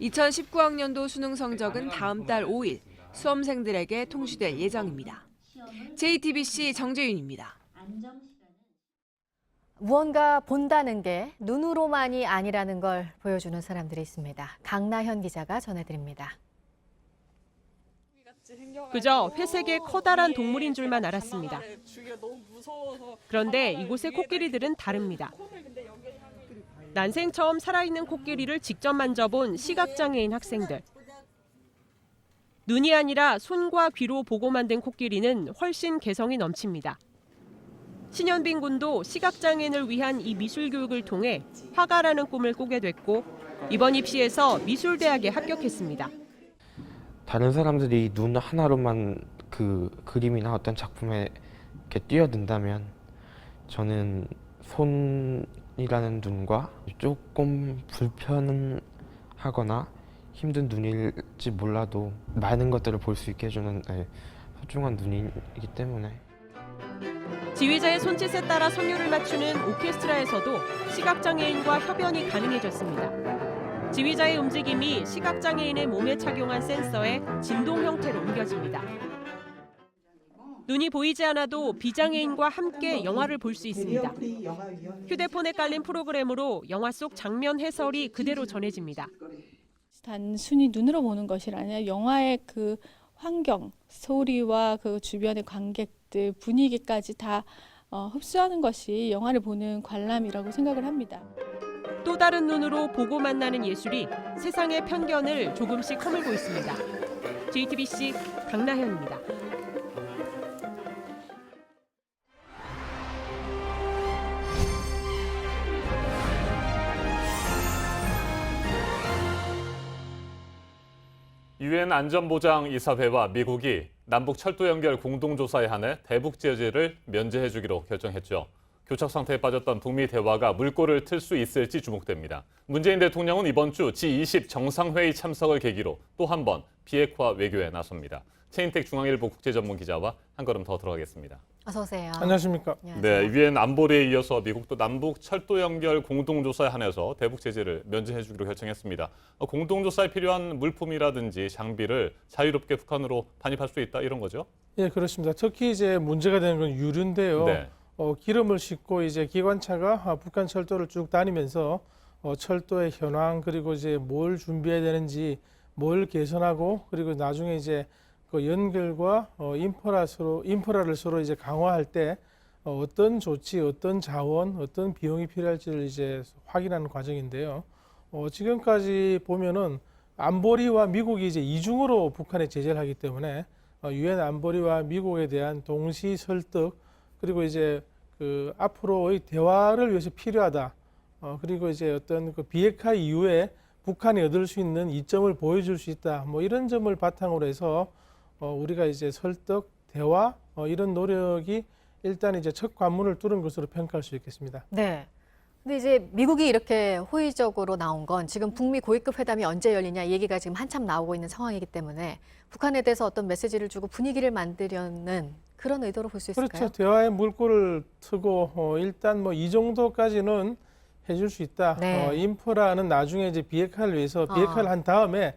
2019학년도 수능 성적은 다음 달 5일 수험생들에게 통시될 예정입니다. JTBC 정재윤입니다. 무언가 본다는 게 눈으로만이 아니라는 걸 보여주는 사람들이 있습니다. 강나현 기자가 전해드립니다. 그저 회색의 커다란 동물인 줄만 알았습니다. 그런데 이곳의 코끼리들은 다릅니다. 난생 처음 살아있는 코끼리를 직접 만져본 시각장애인 학생들. 눈이 아니라 손과 귀로 보고 만든 코끼리는 훨씬 개성이 넘칩니다. 신현빈 군도 시각장애인을 위한 이 미술 교육을 통해 화가라는 꿈을 꾸게 됐고 이번 입시에서 미술대학에 합격했습니다. 다른 사람들이 눈 하나로만 그 그림이나 어떤 작품에 이렇게 뛰어든다면 저는 손이라는 눈과 조금 불편하거나 힘든 눈일지 몰라도 많은 것들을 볼 수 있게 해주는 소중한 눈이기 때문에. 지휘자의 손짓에 따라 선율을 맞추는 오케스트라에서도 시각장애인과 협연이 가능해졌습니다. 지휘자의 움직임이 시각장애인의 몸에 착용한 센서에 진동 형태로 옮겨집니다. 눈이 보이지 않아도 비장애인과 함께 영화를 볼 수 있습니다. 휴대폰에 깔린 프로그램으로 영화 속 장면 해설이 그대로 전해집니다. 단순히 눈으로 보는 것이 아니라 영화의 그 환경, 소리와 그 주변의 관객들, 분위기까지 다 흡수하는 것이 영화를 보는 관람이라고 생각을 합니다. 또 다른 눈으로 보고 만나는 예술이 세상의 편견을 조금씩 허물고 있습니다. JTBC 강나현입니다. 유엔 안전보장이사회와 미국이 남북 철도 연결 공동조사에 한해 대북 제재를 면제해주기로 결정했죠. 교착 상태에 빠졌던 북미 대화가 물꼬를 틀 수 있을지 주목됩니다. 문재인 대통령은 이번 주 G20 정상회의 참석을 계기로 또 한 번 비핵화 외교에 나섭니다. 최인택 중앙일보 국제전문기자와 한 걸음 더 들어가겠습니다. 어서 오세요. 안녕하십니까? 네, 유엔 안보리에 이어서 미국도 남북 철도 연결 공동조사에 한해서 대북 제재를 면제해주기로 결정했습니다. 공동조사에 필요한 물품이라든지 장비를 자유롭게 북한으로 반입할 수 있다 이런 거죠? 예, 그렇습니다. 특히 이제 문제가 되는 건 유류인데요. 네. 기름을 싣고 이제 기관차가 북한 철도를 쭉 다니면서 철도의 현황 그리고 이제 뭘 준비해야 되는지 뭘 개선하고 그리고 나중에 이제 그 연결과 인프라를 서로 이제 강화할 때 어떤 조치, 어떤 자원, 어떤 비용이 필요할지를 이제 확인하는 과정인데요. 지금까지 보면은 안보리와 미국이 이제 이중으로 북한에 제재를 하기 때문에 유엔 안보리와 미국에 대한 동시 설득 그리고 이제 그 앞으로의 대화를 위해서 필요하다. 그리고 이제 어떤 그 비핵화 이후에 북한이 얻을 수 있는 이점을 보여줄 수 있다. 뭐 이런 점을 바탕으로 해서 우리가 이제 설득, 대화 이런 노력이 일단 이제 첫 관문을 뚫은 것으로 평가할 수 있겠습니다. 네. 근데 이제 미국이 이렇게 호의적으로 나온 건 지금 북미 고위급 회담이 언제 열리냐 얘기가 지금 한참 나오고 있는 상황이기 때문에 북한에 대해서 어떤 메시지를 주고 분위기를 만들려는 그런 의도로 볼 수 있을까요? 그렇죠. 대화의 물꼬를 트고 일단 뭐 이 정도까지는 해줄 수 있다. 네. 인프라는 나중에 이제 비핵화를 위해서 비핵화를 한 다음에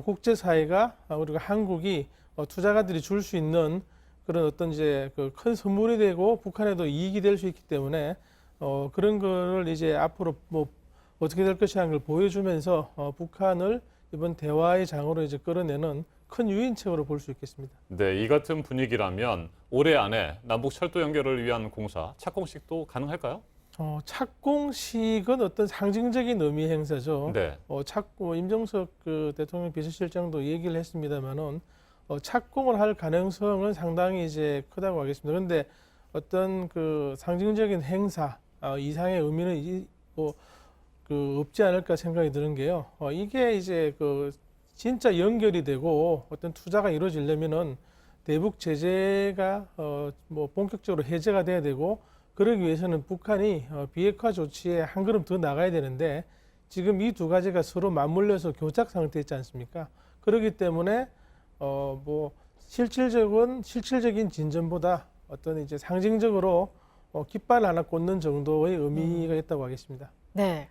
국제사회가 우리가 한국이 투자가들이 줄 수 있는 그런 어떤 이제 그 큰 선물이 되고 북한에도 이익이 될 수 있기 때문에 그런 거를 이제 앞으로 뭐 어떻게 될 것이라는 걸 보여주면서 북한을 이번 대화의 장으로 이제 끌어내는 큰 유인책으로 볼 수 있겠습니다. 네, 이 같은 분위기라면 올해 안에 남북 철도 연결을 위한 공사 착공식도 가능할까요? 착공식은 어떤 상징적인 의미 행사죠. 네. 임종석 그 대통령 비서실장도 얘기를 했습니다만은 착공을 할 가능성은 상당히 이제 크다고 하겠습니다. 그런데 어떤 그 상징적인 행사 이상의 의미는 그 없지 않을까 생각이 드는 게요. 이게 이제 그 진짜 연결이 되고 어떤 투자가 이루어지려면은 대북 제재가 뭐 본격적으로 해제가 돼야 되고 그러기 위해서는 북한이 비핵화 조치에 한 걸음 더 나가야 되는데 지금 이 두 가지가 서로 맞물려서 교착 상태에 있지 않습니까? 그렇기 때문에 뭐 실질적인 진전보다 어떤 이제 상징적으로 깃발 하나 꽂는 정도의 의미가 있다고 하겠습니다. 네.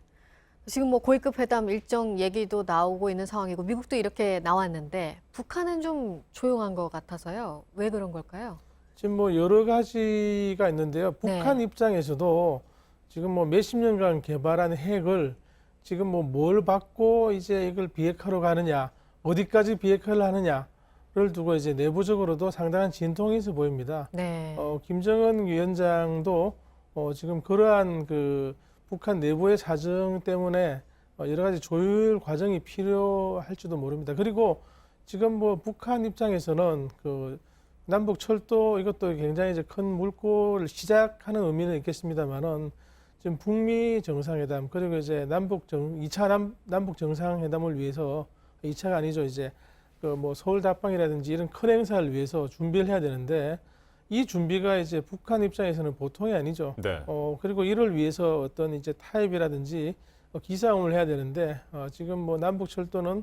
지금 뭐 고위급 회담 일정 얘기도 나오고 있는 상황이고 미국도 이렇게 나왔는데 북한은 좀 조용한 것 같아서요. 왜 그런 걸까요? 지금 뭐 여러 가지가 있는데요. 북한 입장에서도 지금 뭐 몇십 년간 개발한 핵을 지금 뭐 뭘 받고 이제 이걸 비핵화로 가느냐, 어디까지 비핵화를 하느냐, 두고 이제 내부적으로도 상당한 진통이 있어 보입니다. 네. 김정은 위원장도 지금 그러한 그 북한 내부의 사정 때문에 여러 가지 조율 과정이 필요할지도 모릅니다. 그리고 지금 뭐 북한 입장에서는 그 남북 철도 이것도 굉장히 이제 큰 물꼬를 시작하는 의미는 있겠습니다만은 지금 북미 정상회담 그리고 이제 2차 남북 정상회담을 위해서 2차가 아니죠. 이제 그 뭐 서울 답방이라든지 이런 큰 행사를 위해서 준비를 해야 되는데 이 준비가 이제 북한 입장에서는 보통이 아니죠. 네. 그리고 이를 위해서 어떤 이제 타협이라든지 기싸움을 해야 되는데 지금 뭐 남북 철도는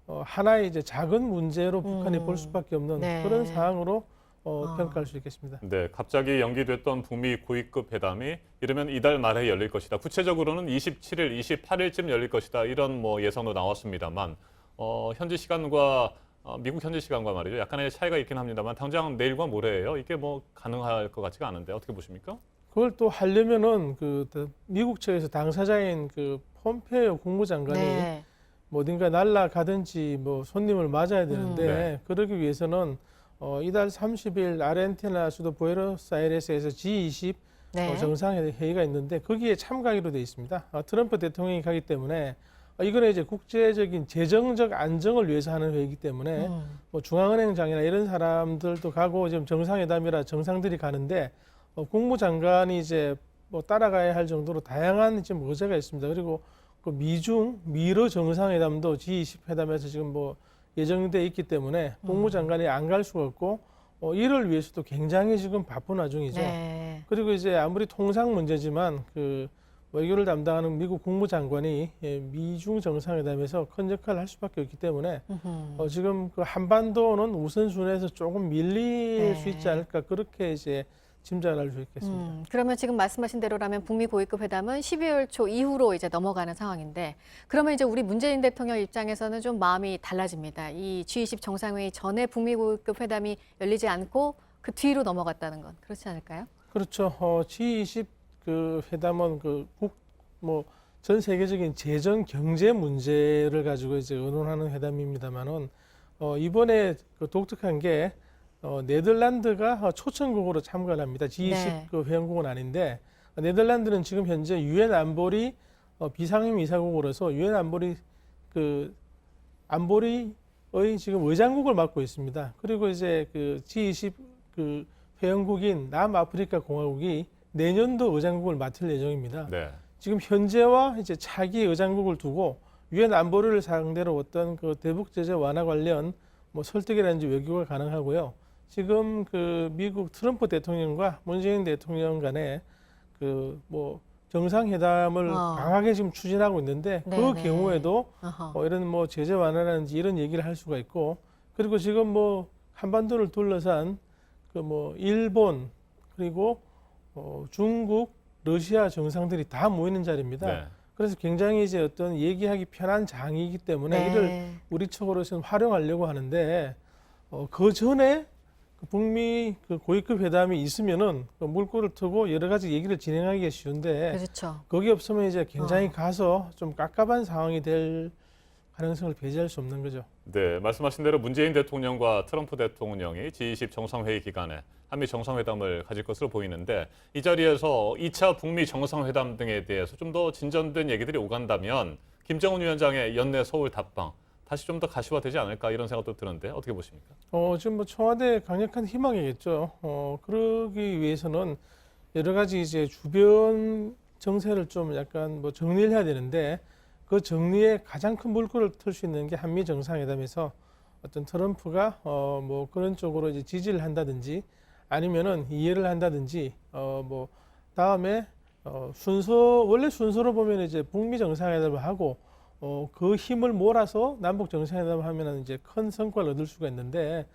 하나의 이제 작은 문제로 북한이 볼 수밖에 없는 네. 그런 상황으로 평가할 수 있겠습니다. 네, 갑자기 연기됐던 북미 고위급 회담이 이르면 이달 말에 열릴 것이다. 구체적으로는 27일, 28일쯤 열릴 것이다. 이런 뭐 예상도 나왔습니다만 현지 시간과 미국 현지 시간과 말이죠. 약간의 차이가 있긴 합니다만 당장 내일과 모레예요. 이게 뭐 가능할 것 같지가 않은데 어떻게 보십니까? 그걸 또 하려면은 그 미국 측에서 당사자인 그 폼페이오 국무장관이 네. 뭐 어딘가 날아가든지 뭐 손님을 맞아야 되는데 네. 그러기 위해서는 이달 30일 아르헨티나 수도 부에노스아이레스에서 G20 네. 정상회의가 있는데 거기에 참가하기로 돼 있습니다. 트럼프 대통령이 가기 때문에 이거는 이제 국제적인 재정적 안정을 위해서 하는 회의이기 때문에 뭐 중앙은행장이나 이런 사람들도 가고 지금 정상회담이라 정상들이 가는데 국무장관이 이제 뭐 따라가야 할 정도로 다양한 지금 의제가 있습니다. 그리고 그 미러 정상회담도 G20 회담에서 지금 뭐 예정돼 있기 때문에 국무장관이 안 갈 수가 없고 이를 위해서도 굉장히 지금 바쁜 와중이죠. 네. 그리고 이제 아무리 통상 문제지만 그 외교를 담당하는 미국 국무장관이 미중 정상회담에서 큰 역할을 할 수밖에 없기 때문에 지금 그 한반도는 우선순위에서 조금 밀릴 수 있지 않을까 그렇게 이제 짐작을 할 수 있겠습니다. 그러면 지금 말씀하신 대로라면 북미 고위급 회담은 12월 초 이후로 이제 넘어가는 상황인데 그러면 이제 우리 문재인 대통령 입장에서는 좀 마음이 달라집니다. 이 G20 정상회의 전에 북미 고위급 회담이 열리지 않고 그 뒤로 넘어갔다는 건 그렇지 않을까요? 그렇죠. G20 그 회담은 전 세계적인 재정 경제 문제를 가지고 이제 의논하는 회담입니다만은 이번에 그 독특한 게 네덜란드가 초청국으로 참가를 합니다. G20 네. 그 회원국은 아닌데 네덜란드는 지금 현재 유엔 안보리 비상임 이사국으로서 유엔 안보리 안보리의 지금 의장국을 맡고 있습니다. 그리고 이제 그 G20 그 회원국인 남아프리카 공화국이 내년도 의장국을 맡을 예정입니다. 네. 지금 현재와 이제 차기 의장국을 두고 유엔 안보리를 상대로 어떤 그 대북 제재 완화 관련 뭐 설득이라든지 외교가 가능하고요. 지금 그 미국 트럼프 대통령과 문재인 대통령 간에 그 뭐 정상회담을 강하게 지금 추진하고 있는데 그 경우에도 이런 뭐 제재 완화라든지 이런 얘기를 할 수가 있고 그리고 지금 뭐 한반도를 둘러싼 그 뭐 일본 그리고 중국, 러시아 정상들이 다 모이는 자리입니다. 네. 그래서 굉장히 이제 어떤 얘기하기 편한 장이기 때문에 네. 이를 우리 측으로서는 활용하려고 하는데 그 전에 그 북미 그 고위급 회담이 있으면은 그 물꼬를 트고 여러 가지 얘기를 진행하기가 쉬운데 그렇죠. 거기 없으면 이제 굉장히 가서 좀 깝깝한 상황이 될 가능성을 배제할 수 없는 거죠. 네, 말씀하신 대로 문재인 대통령과 트럼프 대통령이 G20 정상회의 기간에 한미 정상회담을 가질 것으로 보이는데 이 자리에서 2차 북미 정상회담 등에 대해서 좀 더 진전된 얘기들이 오간다면 김정은 위원장의 연내 서울 답방 다시 좀 더 가시화되지 않을까 이런 생각도 드는데 어떻게 보십니까? 지금 뭐 청와대 강력한 희망이겠죠. 그러기 위해서는 여러 가지 이제 주변 정세를 좀 약간 뭐 정리를 해야 되는데 그 정리에 가장 큰 물꼬를 틀 수 있는 게 한미 정상회담에서 어떤 트럼프가 뭐 그런 쪽으로 이제 지지를 한다든지 아니면은 이해를 한다든지 뭐 다음에 원래 순서로 보면 이제 북미 정상회담을 하고 그 힘을 몰아서 남북 정상회담을 하면은 이제 큰 성과를 얻을 수가 있는데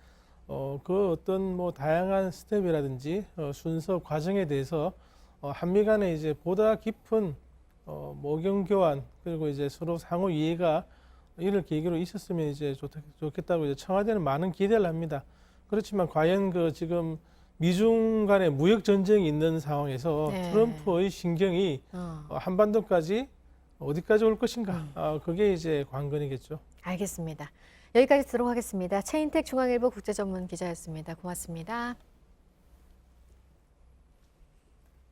그 어떤 뭐 다양한 스텝이라든지 순서 과정에 대해서 한미 간에 이제 보다 깊은 의견 교환 그리고 이제 서로 상호 이해가 이를 계기로 있었으면 이제 좋겠다고 이제 청와대는 많은 기대를 합니다. 그렇지만 과연 그 지금 미중 간의 무역 전쟁이 있는 상황에서 트럼프의 신경이 한반도까지 어디까지 올 것인가? 그게 이제 관건이겠죠. 알겠습니다. 여기까지 듣도록 하겠습니다. 최인택 중앙일보 국제전문기자였습니다. 고맙습니다.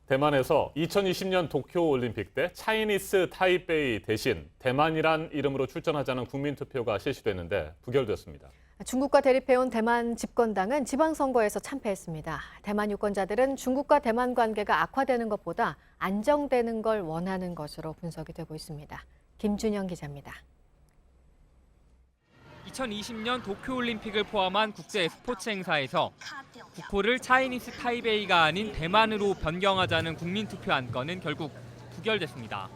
대만에서 2020년 도쿄올림픽 때 차이니스 타이베이 대신 대만이란 이름으로 출전하자는 국민투표가 실시됐는데 부결됐습니다. 중국과 대립해온 대만 집권당은 지방선거에서 참패했습니다. 대만 유권자들은 중국과 대만 관계가 악화되는 것보다 안정되는 걸 원하는 것으로 분석이 되고 있습니다. 김준영 기자입니다. 2020년 도쿄올림픽을 포함한 국제 스포츠 행사에서 국호를 차이니스 타이베이가 아닌 대만으로 변경하자는 국민투표 안건은 결국 부결됐습니다.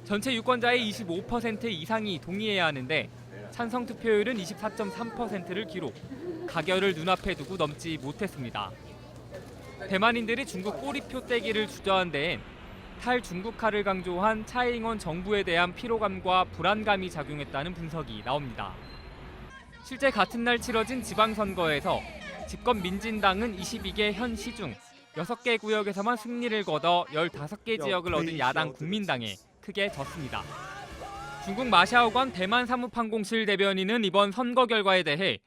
전체 유권자의 25% 이상이 동의해야 하는데 찬성 투표율은 24.3%를 기록, 가결을 눈앞에 두고 넘지 못했습니다. 대만인들이 중국 꼬리표 떼기를 주저한 데엔 탈중국화를 강조한 차이잉원 정부에 대한 피로감과 불안감이 작용했다는 분석이 나옵니다. 실제 같은 날 치러진 지방선거에서 집권 민진당은 22개 현 시 중 6개 구역에서만 승리를 거둬 15개 지역을 얻은 야당 국민당에 크게 졌습니다. 중국 마샤오관 대만 사무판공실 대변인은 이번 선거 결과에 대해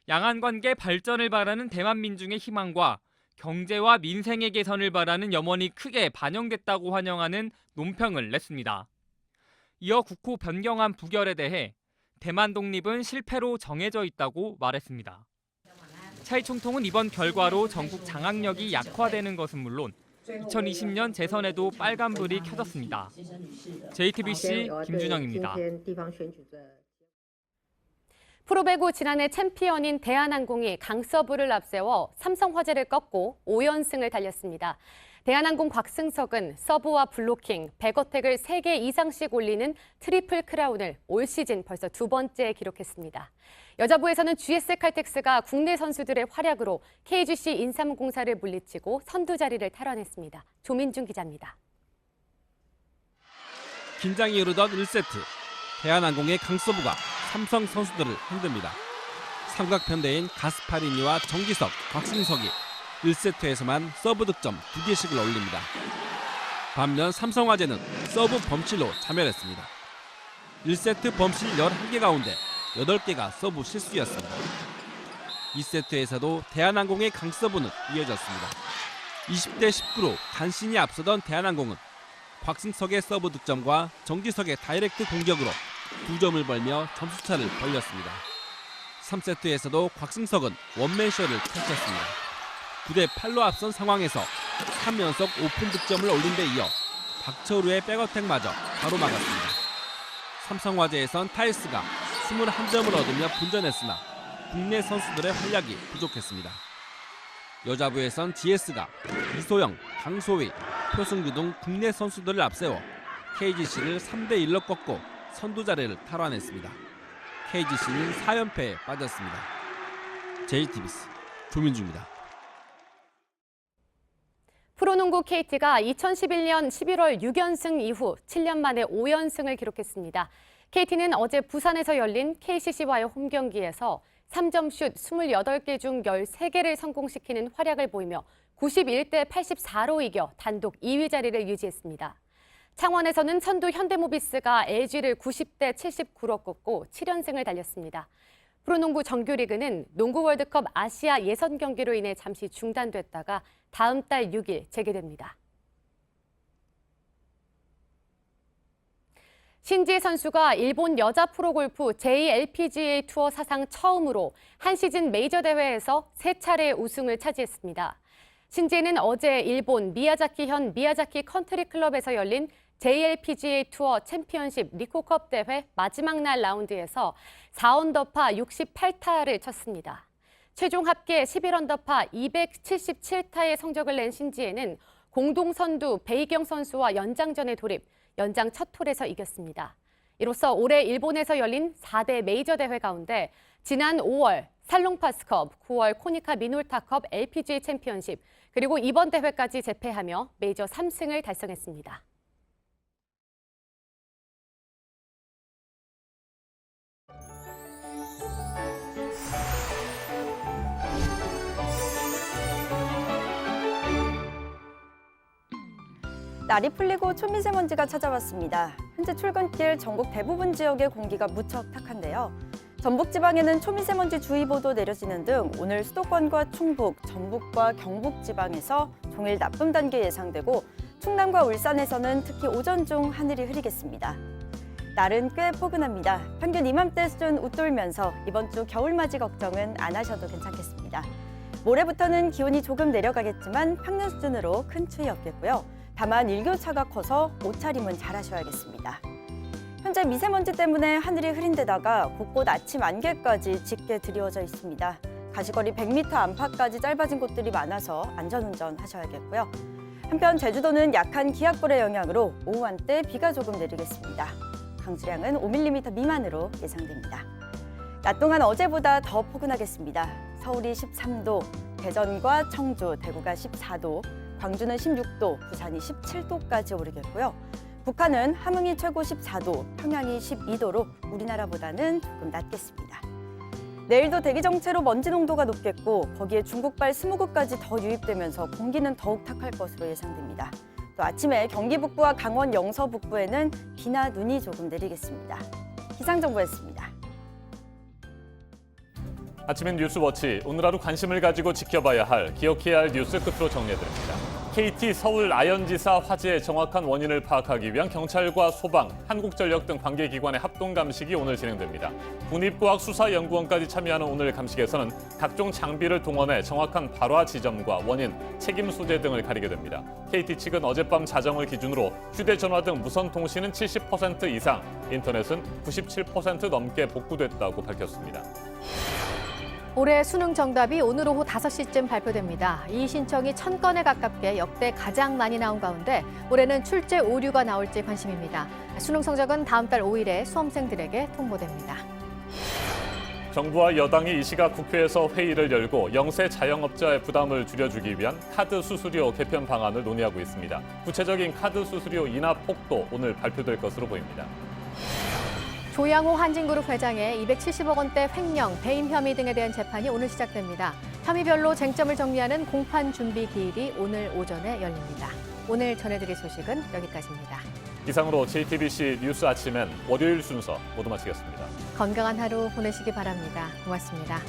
양안 관계 발전을 바라는 대만 민중의 희망과 경제와 민생의 개선을 바라는 염원이 크게 반영됐다고 환영하는 논평을 냈습니다. 이어 국호 변경안 부결에 대해 대만 독립은 실패로 정해져 있다고 말했습니다. 차이 총통은 이번 결과로 전국 장악력이 약화되는 것은 물론 2020년 재선에도 빨간불이 켜졌습니다. JTBC 김준영입니다. 프로배구 지난해 챔피언인 대한항공이 강서부를 앞세워 삼성화재를 꺾고 5연승을 달렸습니다. 대한항공 곽승석은 서브와 블로킹, 백어택을 3개 이상씩 올리는 트리플 크라운을 올 시즌 벌써 2번째 기록했습니다. 여자부에서는 GS 칼텍스가 국내 선수들의 활약으로 KGC 인삼공사를 물리치고 선두 자리를 탈환했습니다. 조민중 기자입니다. 긴장이 흐르던 1세트. 대한항공의 강서부가 삼성 선수들을 흔듭니다. 삼각편대인 가스파리니와 정기석, 곽승석이 1세트에서만 서브 득점 2개씩을 올립니다. 반면 삼성화재는 서브 범실로 자멸했습니다. 1세트 범실 11개 가운데 8개가 서브 실수였습니다. 2세트에서도 대한항공의 강서부는 이어졌습니다. 20대 19로 간신히 앞서던 대한항공은 곽승석의 서브 득점과 정기석의 다이렉트 공격으로 2점을 벌며 점수차를 벌렸습니다. 3세트에서도 곽승석은 원맨쇼를 펼쳤습니다. 9대 8로 앞선 상황에서 3연속 오픈 득점을 올린 데 이어 박철우의 백어택마저 가로막았습니다. 삼성화재에선 타이스가 21점을 얻으며 분전했으나 국내 선수들의 활약이 부족했습니다. 여자부에선 GS가 이소영, 강소희, 표승규 등 국내 선수들을 앞세워 KGC를 3대1로 꺾고 선두 자리를 탈환했습니다. KGC는 4연패에 빠졌습니다. JTBC 조민주입니다. 프로농구 KT가 2011년 11월 6연승 이후 7년 만에 5연승을 기록했습니다. KT는 어제 부산에서 열린 KCC와의 홈경기에서 3점 슛 28개 중 13개를 성공시키는 활약을 보이며 91대 84로 이겨 단독 2위 자리를 유지했습니다. 창원에서는 선두 현대모비스가 LG를 90대 79로 꺾고 7연승을 달렸습니다. 프로농구 정규리그는 농구 월드컵 아시아 예선 경기로 인해 잠시 중단됐다가 다음 달 6일 재개됩니다. 신지혜 선수가 일본 여자 프로골프 JLPGA 투어 사상 처음으로 한 시즌 메이저 대회에서 3차례 우승을 차지했습니다. 신지혜는 어제 일본 미야자키현 미야자키 컨트리 클럽에서 열린 JLPGA 투어 챔피언십 리코컵 대회 마지막 날 라운드에서 4언더파 68타를 쳤습니다. 최종 합계 11언더파 277타의 성적을 낸 신지혜는 공동 선두 베이경 선수와 연장전에 돌입, 연장 첫 홀에서 이겼습니다. 이로써 올해 일본에서 열린 4대 메이저 대회 가운데 지난 5월 살롱파스컵, 9월 코니카 미놀타컵 LPGA 챔피언십, 그리고 이번 대회까지 재패하며 메이저 3승을 달성했습니다. 날이 풀리고 초미세먼지가 찾아왔습니다. 현재 출근길 전국 대부분 지역의 공기가 무척 탁한데요. 전북지방에는 초미세먼지 주의보도 내려지는 등 오늘 수도권과 충북, 전북과 경북지방에서 종일 나쁨 단계 예상되고 충남과 울산에서는 특히 오전 중 하늘이 흐리겠습니다. 날은 꽤 포근합니다. 평균 이맘때 수준 웃돌면서 이번 주 겨울맞이 걱정은 안 하셔도 괜찮겠습니다. 모레부터는 기온이 조금 내려가겠지만 평년 수준으로 큰 추위 없겠고요. 다만 일교차가 커서 옷차림은 잘 하셔야겠습니다. 현재 미세먼지 때문에 하늘이 흐린 데다가 곳곳 아침 안개까지 짙게 드리워져 있습니다. 가시거리 100m 안팎까지 짧아진 곳들이 많아서 안전운전 하셔야겠고요. 한편 제주도는 약한 기압골의 영향으로 오후 한때 비가 조금 내리겠습니다. 강수량은 5mm 미만으로 예상됩니다. 낮 동안 어제보다 더 포근하겠습니다. 서울이 13도, 대전과 청주, 대구가 14도, 광주는 16도, 부산이 17도까지 오르겠고요. 북한은 함흥이 최고 14도, 평양이 12도로 우리나라보다는 조금 낮겠습니다. 내일도 대기 정체로 먼지 농도가 높겠고 거기에 중국발 스모그까지 더 유입되면서 공기는 더욱 탁할 것으로 예상됩니다. 또 아침에 경기 북부와 강원 영서 북부에는 비나 눈이 조금 내리겠습니다. 기상정보였습니다. 아침엔 뉴스워치, 오늘 하루 관심을 가지고 지켜봐야 할, 기억해야 할 뉴스 끝으로 정리해드립니다. KT 서울 아현지사 화재의 정확한 원인을 파악하기 위한 경찰과 소방, 한국전력 등 관계기관의 합동 감식이 오늘 진행됩니다. 국립과학수사연구원까지 참여하는 오늘 감식에서는 각종 장비를 동원해 정확한 발화 지점과 원인, 책임 소재 등을 가리게 됩니다. KT 측은 어젯밤 자정을 기준으로 휴대전화 등 무선 통신은 70% 이상, 인터넷은 97% 넘게 복구됐다고 밝혔습니다. 올해 수능 정답이 오늘 오후 5시쯤 발표됩니다. 이 신청이 1000건에 가깝게 역대 가장 많이 나온 가운데 올해는 출제 오류가 나올지 관심입니다. 수능 성적은 다음 달 5일에 수험생들에게 통보됩니다. 정부와 여당이 이 시각 국회에서 회의를 열고 영세 자영업자의 부담을 줄여주기 위한 카드 수수료 개편 방안을 논의하고 있습니다. 구체적인 카드 수수료 인하 폭도 오늘 발표될 것으로 보입니다. 조양호 한진그룹 회장의 270억 원대 횡령, 배임 혐의 등에 대한 재판이 오늘 시작됩니다. 혐의별로 쟁점을 정리하는 공판 준비 기일이 오늘 오전에 열립니다. 오늘 전해드릴 소식은 여기까지입니다. 이상으로 JTBC 뉴스 아침엔 월요일 순서 모두 마치겠습니다. 건강한 하루 보내시기 바랍니다. 고맙습니다.